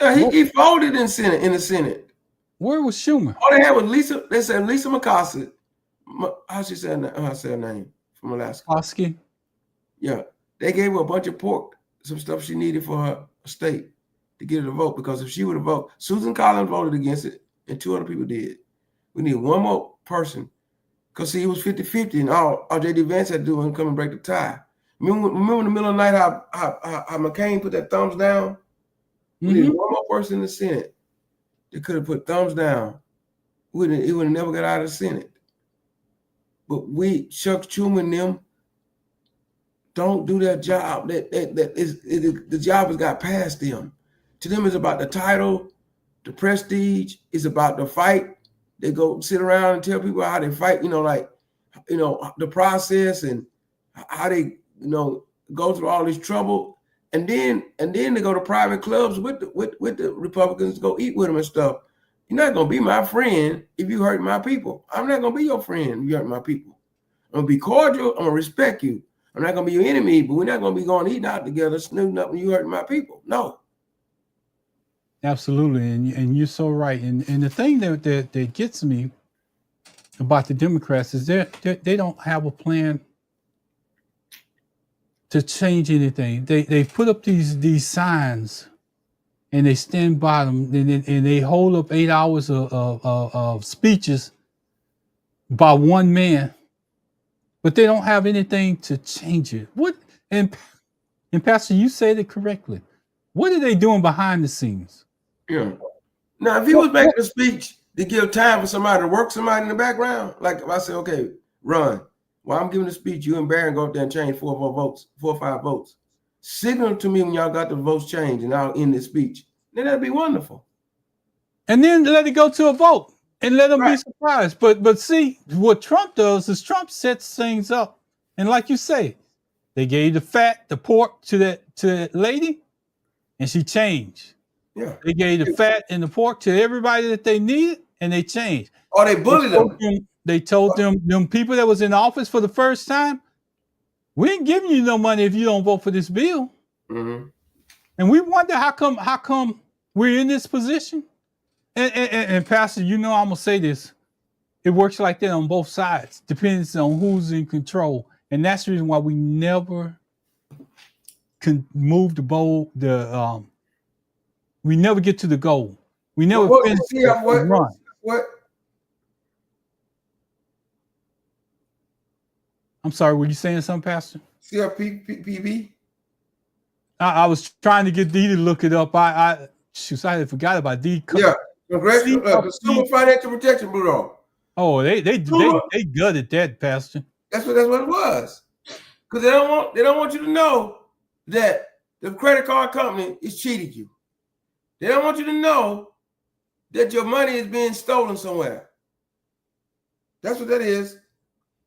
Speaker 3: He folded in the Senate.
Speaker 2: Where was Schumer?
Speaker 3: All they had was Lisa. They said Lisa McCoskey. How she said her name from Alaska?
Speaker 2: Koski.
Speaker 3: Yeah, they gave her a bunch of pork, some stuff she needed for her state to get her to vote. Because if she would have voted, Susan Collins voted against it, and 2 other people did. We need one more person. Because see, he was 50-50, and all J.D. Vance had to do was come and break the tie. Remember in the middle of the night how McCain put that thumbs down? We need one more person in the Senate that could have put thumbs down. He would have never got out of the Senate. But Chuck Schumer and them don't do their job. The job has got past them. To them, it's about the title, the prestige. It's about the fight. They go sit around and tell people how they fight, the process and how they, go through all this trouble. And then they go to private clubs with the Republicans to go eat with them and stuff. You're not going to be my friend if you hurt my people. I'm not going to be your friend if you hurt my people. I'm going to be cordial. I'm going to respect you. I'm not going to be your enemy, but we're not going to be going eating out together, snoozing up when you hurt my people. No.
Speaker 2: Absolutely, and you're so right. And the thing that gets me about the Democrats is they don't have a plan to change anything. They put up these signs and they stand by them and they hold up 8 hours of speeches by one man, but they don't have anything to change it. What and Pastor, you said it correctly. What are they doing behind the scenes?
Speaker 3: Yeah. Now, if he was making a speech to give time for somebody to work somebody in the background, like if I say, okay, run. While I'm giving a speech, you and Barron go up there and change 4 or 5 votes. Signal to me when y'all got the votes changed and I'll end the speech. Then that'd be wonderful.
Speaker 2: And then let it go to a vote and let them be surprised. But see, what Trump does is Trump sets things up. And like you say, they gave the pork to that lady, and she changed.
Speaker 3: Yeah.
Speaker 2: They gave the fat and the pork to everybody that they needed, and they changed.
Speaker 3: Or they bullied them.
Speaker 2: They told them people that was in office for the first time, we ain't giving you no money if you don't vote for this bill.
Speaker 3: Mm-hmm.
Speaker 2: And we wonder how come we're in this position. And Pastor, I'm gonna say this. It works like that on both sides. Depends on who's in control. And that's the reason why we never can move the bowl. We never get to the goal. We never finish the run.
Speaker 3: What?
Speaker 2: I'm sorry, were you saying something, Pastor?
Speaker 3: CFPB?
Speaker 2: I was trying to get Dee to look it up. I forgot about Dee.
Speaker 3: Yeah, Consumer Financial Protection Bureau.
Speaker 2: Oh, they gutted that, Pastor.
Speaker 3: That's what it was. Because they don't want you to know that the credit card company is cheating you. They don't want you to know that your money is being stolen somewhere. That's what that is.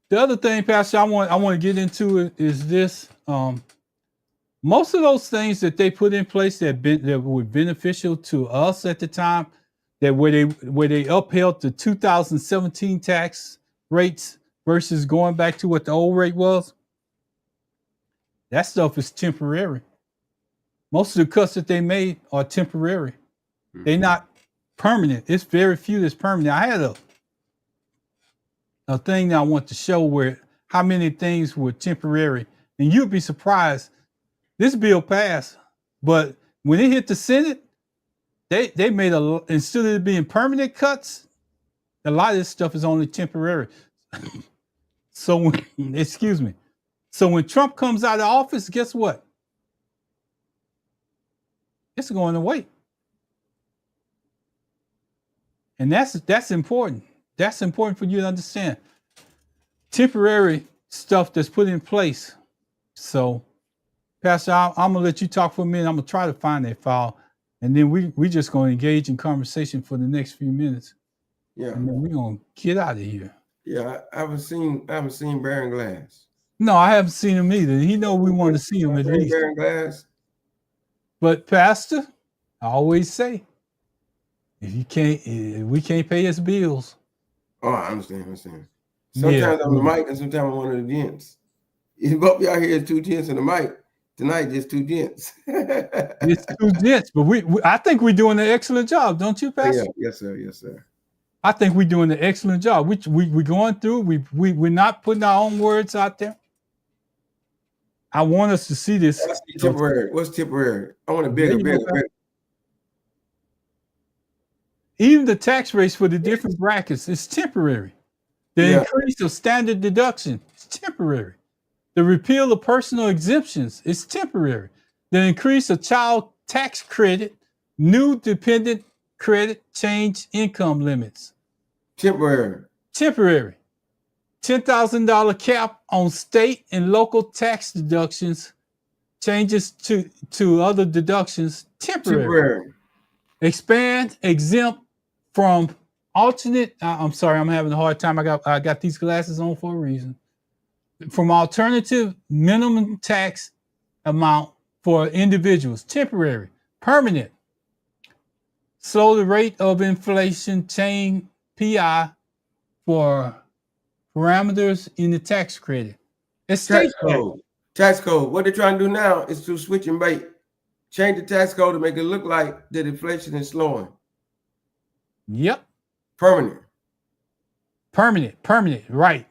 Speaker 2: The other thing, Pastor, I want to get into is this. Most of those things that they put in place that were beneficial to us at the time, that where they upheld the 2017 tax rates versus going back to what the old rate was, that stuff is temporary. Most of the cuts that they made are temporary. Mm-hmm. They're not permanent. It's very few that's permanent. I had a thing that I want to show where how many things were temporary, and you'd be surprised. This bill passed, but when it hit the Senate, they made instead of it being permanent cuts, a lot of this stuff is only temporary. So when Trump comes out of office, guess what? It's going away. And that's important. That's important for you to understand. Temporary stuff that's put in place. So, Pastor, I'm going to let you talk for a minute. I'm going to try to find that file. And then we just going to engage in conversation for the next few minutes.
Speaker 3: Yeah.
Speaker 2: And then we're going to get out of here.
Speaker 3: Yeah, I haven't seen Baron Glass.
Speaker 2: No, I haven't seen him either. He know we want to see him at least.
Speaker 3: Baron Glass.
Speaker 2: But Pastor, I always say, if we can't pay his bills.
Speaker 3: Oh, I understand. Sometimes I'm the mic and sometimes I'm one of the gents. Both y'all here is 2 gents in the mic. Tonight, just 2 gents.
Speaker 2: It's 2 gents, but I think we're doing an excellent job, don't you, Pastor?
Speaker 3: Yeah, yes, sir. I
Speaker 2: think we're doing an excellent job. We're going through. We're not putting our own words out there. I want us to see this.
Speaker 3: That's temporary. What's temporary? I want a bigger.
Speaker 2: Even the tax rates for the different brackets is temporary. The increase of standard deduction is temporary. The repeal of personal exemptions is temporary. The increase of child tax credit, new dependent credit, change income limits.
Speaker 3: Temporary.
Speaker 2: $10,000 cap on state and local tax deductions, changes to other deductions, temporary. Expand, exempt from alternate. I'm sorry, I'm having a hard time. I got these glasses on for a reason. From alternative minimum tax amount for individuals, temporary. Permanent. Slow the rate of inflation, change PI for parameters in the tax credit. It's
Speaker 3: tax code. What they're trying to do now is to switch and bait. change the tax code to make it look like that inflation is slowing.
Speaker 2: Yep.
Speaker 3: Permanent.
Speaker 2: Right.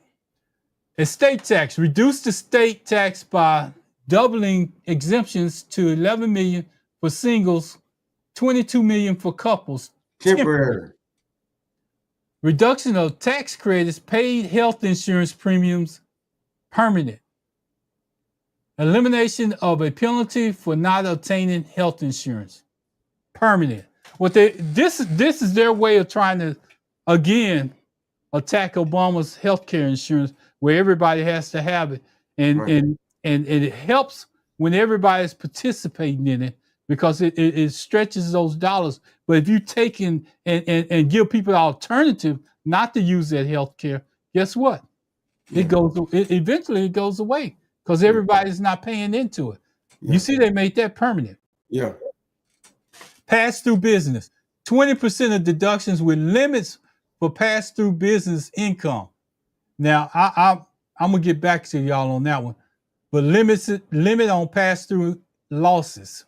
Speaker 2: Estate tax. Reduce the state tax by doubling exemptions to 11 million for singles, 22 million for couples.
Speaker 3: Temporary.
Speaker 2: Reduction of tax credits, paid health insurance premiums, permanent. Elimination of a penalty for not obtaining health insurance, permanent. This is their way of trying to, again, attack Obama's health care insurance, where everybody has to have it, and it helps when everybody's participating in it, because it stretches those dollars. But if you take in and give people an alternative not to use that health care, guess what? Eventually it goes away, because everybody's not paying into it. Yeah. You see, they made that permanent.
Speaker 3: Yeah.
Speaker 2: Pass-through business. 20% of deductions with limits for pass-through business income. Now, I'm gonna get back to y'all on that one. But limit on pass-through losses.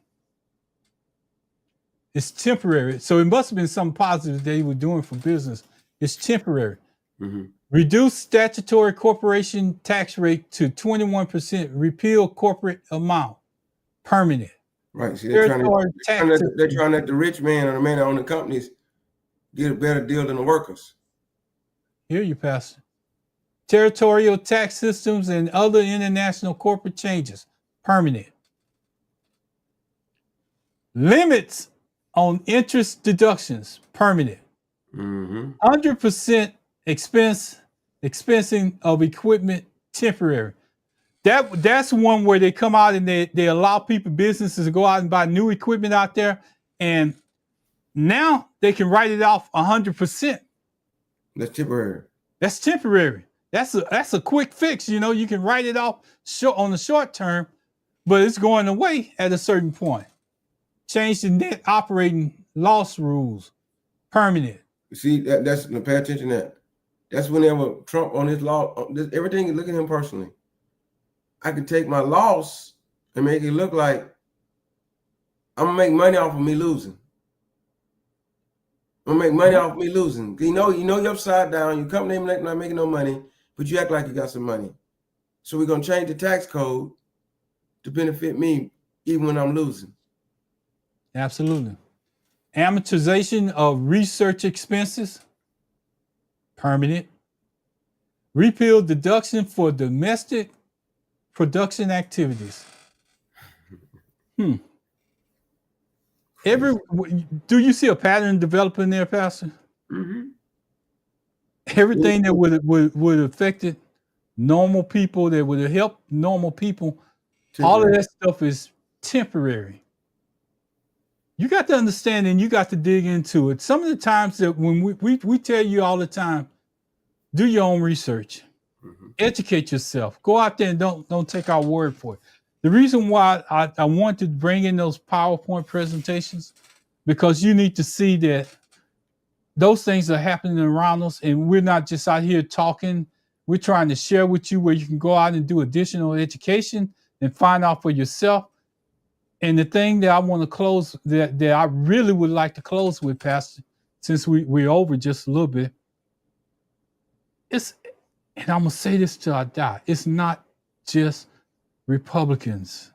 Speaker 2: It's temporary. So it must have been something positive they were doing for business. It's temporary. Mm-hmm. Reduce statutory corporation tax rate to 21%. Repeal corporate amount. Permanent.
Speaker 3: Right. See, they're trying to let the rich man or the man that owns the companies get a better deal than the workers.
Speaker 2: Hear you, Pastor. Territorial tax systems and other international corporate changes. Permanent. Limits on interest deductions. Permanent. 100% expensing of equipment. Temporary. That's one where they come out and they allow businesses to go out and buy new equipment out there, and now they can write it off 100%.
Speaker 3: That's temporary.
Speaker 2: That's a quick fix. You can write it off on the short term, but it's going away at a certain point. Change the net operating loss rules. Permanent.
Speaker 3: See, that's pay attention to that. That's whenever Trump on his law, everything, look at him personally. I can take my loss and make it look like I'm gonna make money off of me losing. I'm gonna make money off of me losing. You know you're upside down. Your company not making no money, but you act like you got some money. So we're gonna change the tax code to benefit me even when I'm losing.
Speaker 2: Absolutely. Amortization of research expenses. Permanent. Repeal deduction for domestic production activities. Do you see a pattern developing there, Pastor? Mm-hmm. Everything that would affected normal people, that would have helped normal people, all of that stuff is temporary. You got to understand, and you got to dig into it. Some of the times that when we tell you all the time, do your own research. Educate yourself. Go out there and don't take our word for it. The reason why I want to bring in those PowerPoint presentations, because you need to see that those things are happening around us, and we're not just out here talking. We're trying to share with you where you can go out and do additional education and find out for yourself. And the thing that I want to close, that I really would like to close with, Pastor, since we're over just a little bit, and I'm going to say this till I die, it's not just Republicans.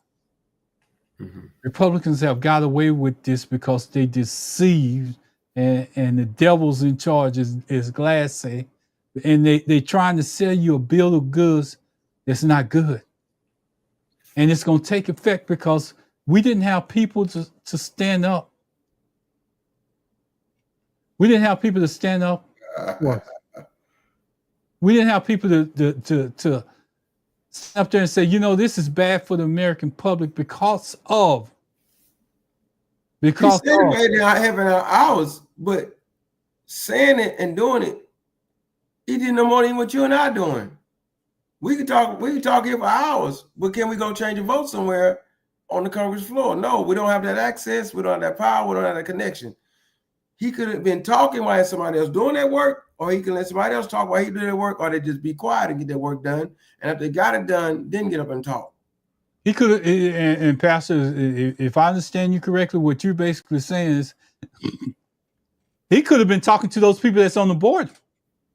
Speaker 2: Mm-hmm. Republicans have got away with this because they deceived, and the devil's in charge, as Glass say, and they trying to sell you a bill of goods that's not good. And it's going to take effect because we didn't have people to stand up. We didn't have people to stand up. What? We didn't have people to stand up there and say, this is bad for the American public because of.
Speaker 3: He said it made not having our hours, but saying it and doing it, he did no more than what you and I doing. We could talk here for hours, but can we go change a vote somewhere on the Congress floor? No, we don't have that access. We don't have that power. We don't have that connection. He could have been talking while somebody else doing that work, or he can let somebody else talk while he do their work, or they just be quiet and get their work done. And if they got it done, then get up and talk.
Speaker 2: He could have, and Pastor, if I understand you correctly, what you're basically saying is he could have been talking to those people that's on the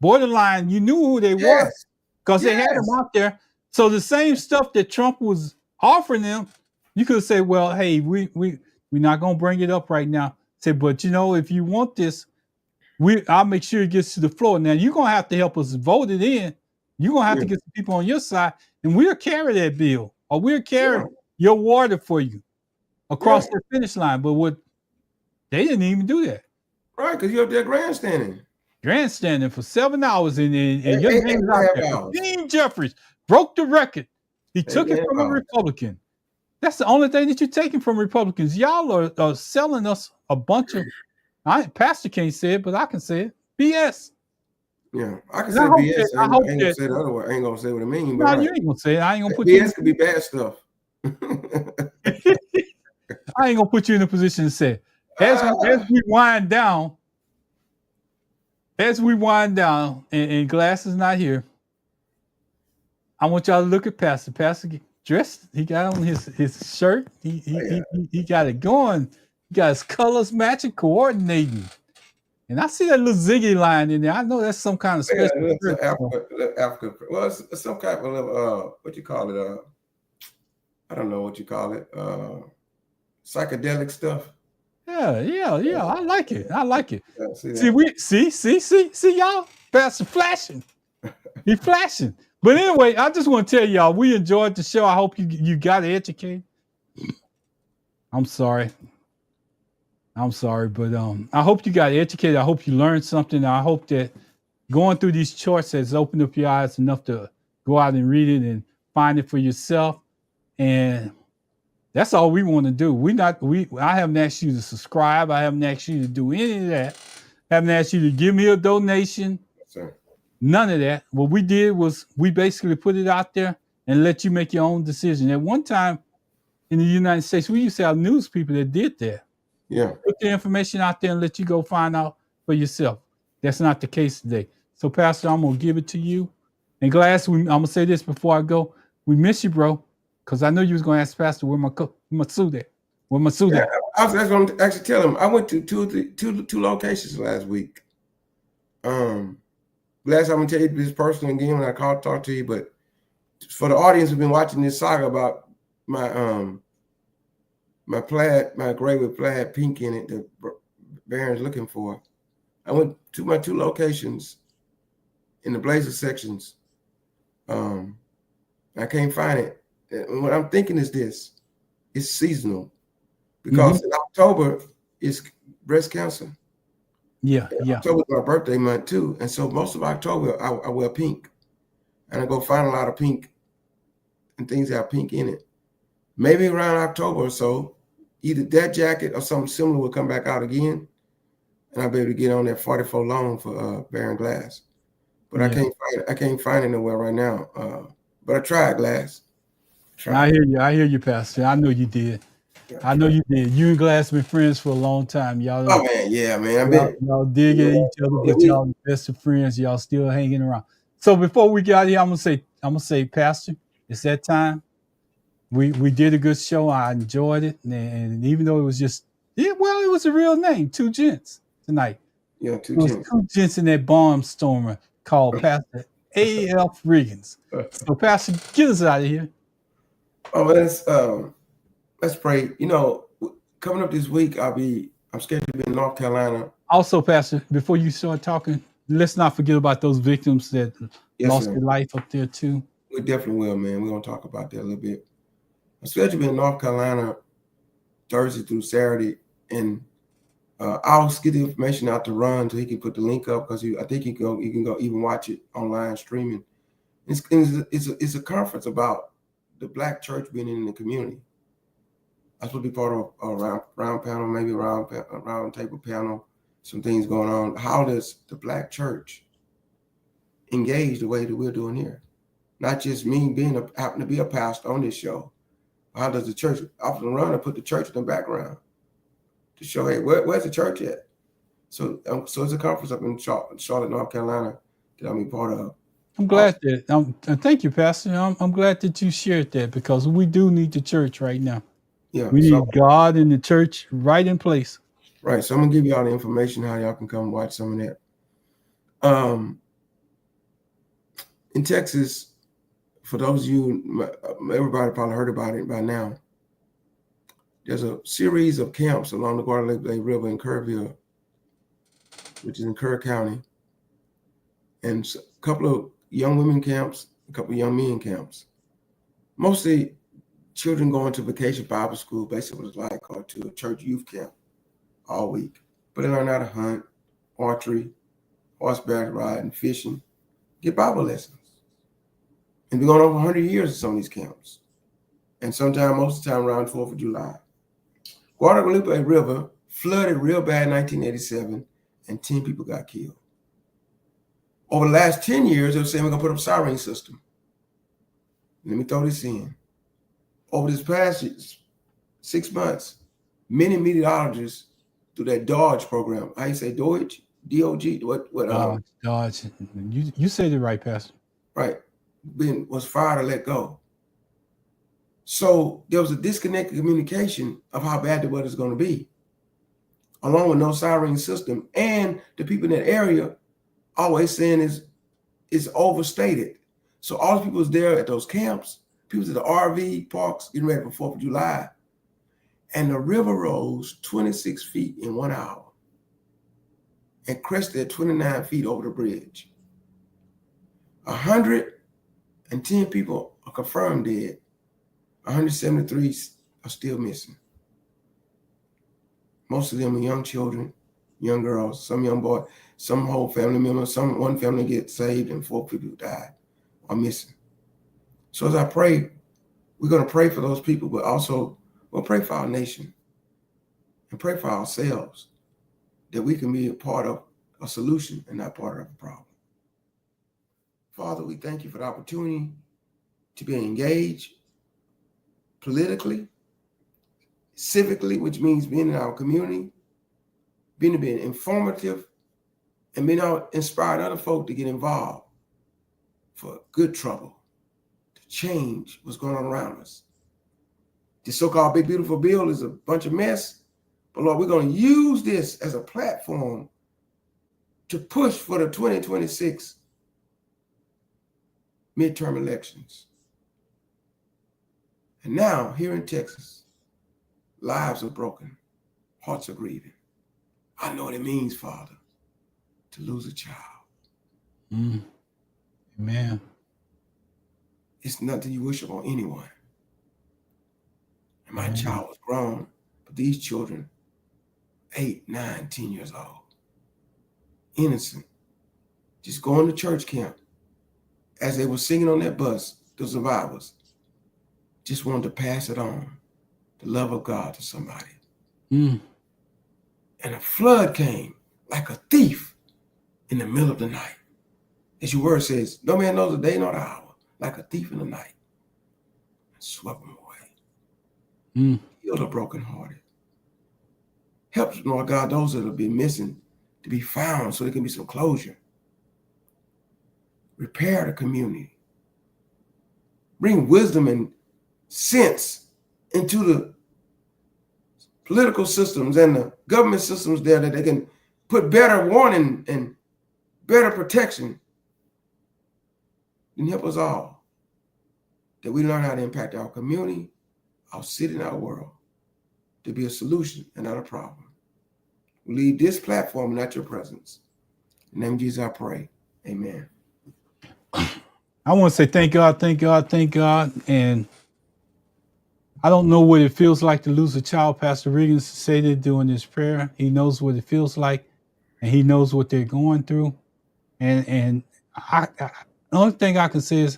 Speaker 2: borderline. You knew who they were
Speaker 3: Yes.
Speaker 2: because they had them out there. So the same stuff that Trump was offering them, you could say, well, hey, we're not gonna bring it up right now. Say, but if you want this, I'll make sure it gets to the floor. Now you're gonna have to help us vote it in. You're gonna have to get some people on your side, and we'll carry that bill, or we'll carry your water for you across the finish line. But they didn't even do that.
Speaker 3: Right, because you're up there grandstanding
Speaker 2: for 7 hours, and your name's out there. Dean Jeffries broke the record. He took it from a Republican. That's the only thing that you're taking from Republicans. Y'all are selling us a bunch of. Pastor can't say it, but I can say it. BS.
Speaker 3: Yeah, I can say BS. I ain't gonna say the other word. I ain't gonna say what I mean.
Speaker 2: No, you ain't gonna say it. I ain't gonna put
Speaker 3: BS could be bad stuff.
Speaker 2: I ain't gonna put you in a position to say it. As we wind down, and Glass is not here, I want y'all to look at Pastor. Pastor dressed. He got on his shirt. He got it going. He got his colors matching, coordinating. And I see that little Ziggy line in there. I know that's some kind of special.
Speaker 3: Africa. Well, it's some kind of what you call it? I don't know what you call it. Psychedelic stuff.
Speaker 2: Yeah. I like it.
Speaker 3: Yeah,
Speaker 2: see y'all. Pastor flashing. He's flashing. But anyway, I just want to tell y'all we enjoyed the show. I hope you got educated. I'm sorry, but I hope you got educated. I hope you learned something. I hope that going through these charts has opened up your eyes enough to go out and read it and find it for yourself. And that's all we want to do. I haven't asked you to subscribe. I haven't asked you to do any of that. I haven't asked you to give me a donation.
Speaker 3: Sir.
Speaker 2: None of that. What we did was we basically put it out there and let you make your own decision. At one time in the United States, we used to have news people that did that.
Speaker 3: Yeah.
Speaker 2: Put the information out there and let you go find out for yourself. That's not the case today. So, Pastor, I'm going to give it to you. And Glass, I'm going to say this before I go. We miss you, bro. Because I know you was going to ask Pastor, where my suit at? Where my suit at?
Speaker 3: I was going to actually tell him. I went to two locations last week. Glass, I'm going to tell you this personally again when I talk to you. But for the audience who've been watching this saga about my gray with plaid pink in it that Baron's looking for, I went to my two locations in the blazer sections. I can't find it. And what I'm thinking is this: it's seasonal, because in October is breast cancer.
Speaker 2: Yeah.
Speaker 3: October is my birthday month too, and so most of October I wear pink, and I go find a lot of pink and things that have pink in it. Maybe around October or so, either that jacket or something similar will come back out again, and I'll be able to get on that 44 long for Baron Glass. But I can't find it nowhere right now. But I tried, Glass.
Speaker 2: I hear you, Pastor. I know you did. I know you did. You and Glass been friends for a long time. Y'all.
Speaker 3: Oh man, yeah, man.
Speaker 2: Y'all dig at each other, but y'all the best of friends. Y'all still hanging around. So before we get out of here, I'm gonna say, Pastor, it's that time. We did a good show. I enjoyed it, and even though it was just it was a real name, Two Gents tonight.
Speaker 3: Yeah, two
Speaker 2: gents in that barnstormer called Pastor A.F. Riggins. So Pastor, get us out of here.
Speaker 3: Oh, let's pray. Coming up this week, I'm scheduled to be in North Carolina.
Speaker 2: Also, Pastor, before you start talking, let's not forget about those victims that lost their life up there too.
Speaker 3: We definitely will, man. We're gonna talk about that a little bit. I'm scheduled to be in North Carolina Thursday through Saturday, and I'll get the information out to Ron so he can put the link up, because I think you can go even watch it online streaming. It's a conference about the Black church being in the community. I supposed to be part of a round panel, maybe a round table panel, some things going on. How does the Black church engage the way that we're doing here? Not just me happen to be a pastor on this show. How does the church often run and put the church in the background to show, hey, where's the church at? So it's a conference up in Charlotte, North Carolina that I'm a part of.
Speaker 2: I'm glad that. Thank you, Pastor. I'm glad that you shared that because we do need the church right now.
Speaker 3: Yeah.
Speaker 2: We need God and the church right in place.
Speaker 3: Right. So I'm gonna give you all the information how y'all can come watch some of that. In Texas, for those of you, everybody probably heard about it by now. There's a series of camps along the Guadalupe River in Kerrville, which is in Kerr County, and a couple of young women camps, a couple of young men camps. Mostly children going to vacation Bible school, basically what it's like, or to a church youth camp all week. But they learn how to hunt, archery, horseback riding, fishing, get Bible lessons. And we're going over 100 years in some of these camps. And sometime, most of the time around 4th of July. Guadalupe River flooded real bad in 1987, and 10 people got killed. Over the last 10 years, they were saying we're going to put up a siren system. Let me throw this in. Over this past 6 months, many meteorologists through that Dodge program, how you say Dodge? D-O-G? What?
Speaker 2: Dodge. You said it right, Pastor.
Speaker 3: Right. Was fired or let go. So there was a disconnected communication of how bad the weather is going to be, along with no siren system. And the people in that area always saying it's overstated. So all the people was there at those camps, people at the RV parks getting ready for 4th of July. And the river rose 26 feet in 1 hour and crested at 29 feet over the bridge. 110 people are confirmed dead. 173 are still missing. Most of them are young children, young girls, some young boys, some whole family members, one family gets saved and 4 people who died are missing. So as I pray, we're going to pray for those people, but also we'll pray for our nation and pray for ourselves that we can be a part of a solution and not part of a problem. Father, we thank you for the opportunity to be engaged politically, civically, which means being in our community, being informative, and being able to inspire other folk to get involved for good trouble, to change what's going on around us. The so-called Big Beautiful Bill is a bunch of mess, but Lord, we're going to use this as a platform to push for the 2026 midterm elections. And now, here in Texas, lives are broken, hearts are grieving. I know what it means, Father, to lose a child.
Speaker 2: Amen.
Speaker 3: It's nothing you wish upon anyone. And my child was grown, but these children, 8, 9, 10 years old, innocent, just going to church camp. As they were singing on that bus, the survivors just wanted to pass it on, the love of God to somebody. And a flood came like a thief in the middle of the night. As your word says, no man knows the day nor the hour, like a thief in the night. And swept them away. Heal the brokenhearted. Help, Lord God, those that have been missing to be found so there can be some closure. Repair the community. Bring wisdom and sense into the political systems and the government systems there that they can put better warning and better protection, and help us all that we learn how to impact our community, our city, and our world to be a solution and not a problem. We leave this platform and not your presence. In the name of Jesus, I pray. Amen.
Speaker 2: I want to say thank God, thank God, thank God. And I don't know what it feels like to lose a child. Pastor Regan said it during this prayer. He knows what it feels like, and he knows what they're going through. And the only thing I can say is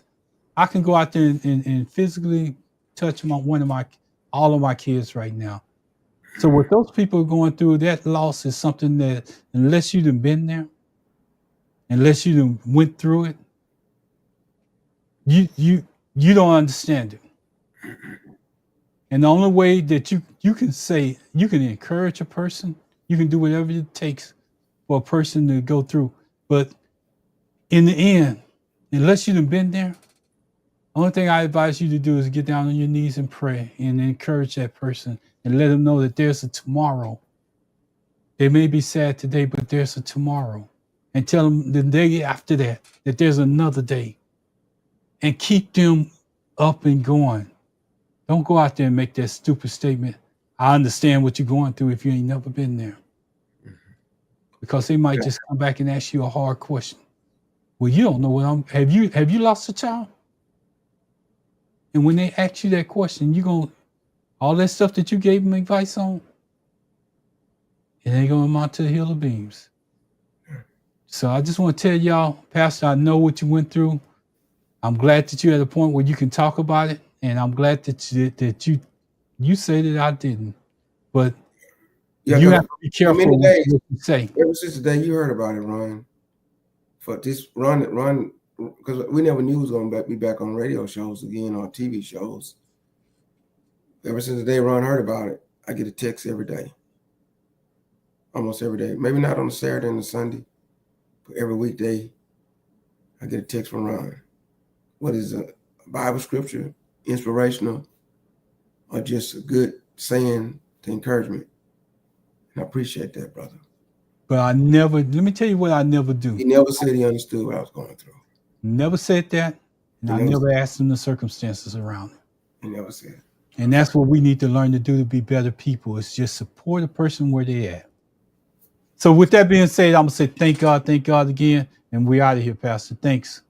Speaker 2: I can go out there and physically touch all of my kids right now. So what those people are going through, that loss is something that unless you've been there, unless you went through it, you don't understand it. And the only way that you can say, you can encourage a person, you can do whatever it takes for a person to go through. But in the end, unless you've been there, only thing I advise you to do is get down on your knees and pray and encourage that person and let them know that there's a tomorrow. They may be sad today, but there's a tomorrow. And tell them the day after that there's another day. And keep them up and going. Don't go out there and make that stupid statement. I understand what you're going through if you ain't never been there. Because they might just come back and ask you a hard question. Well, you don't know what have you lost a child? And when they ask you that question, all that stuff that you gave them advice on, it ain't gonna amount to a hill of beams. So I just want to tell y'all, Pastor, I know what you went through. I'm glad that you're at a point where you can talk about it, and I'm glad that you say that I didn't. But you have to be careful what you say.
Speaker 3: Ever since the day you heard about it, Ron, for this Ron, because we never knew it was going to be back on radio shows again or TV shows. Ever since the day Ron heard about it, I get a text every day, almost every day. Maybe not on a Saturday and a Sunday, but every weekday, I get a text from Ron. What is a Bible scripture, inspirational, or just a good saying to encourage me? And I appreciate that, brother.
Speaker 2: But let me tell you what I never do.
Speaker 3: He never said he understood what I was going through.
Speaker 2: Never said that. And I never asked him the circumstances around it.
Speaker 3: He never said.
Speaker 2: And that's what we need to learn to do to be better people, is just support a person where they at. So with that being said, I'm going to say thank God again. And we're out of here, Pastor. Thanks.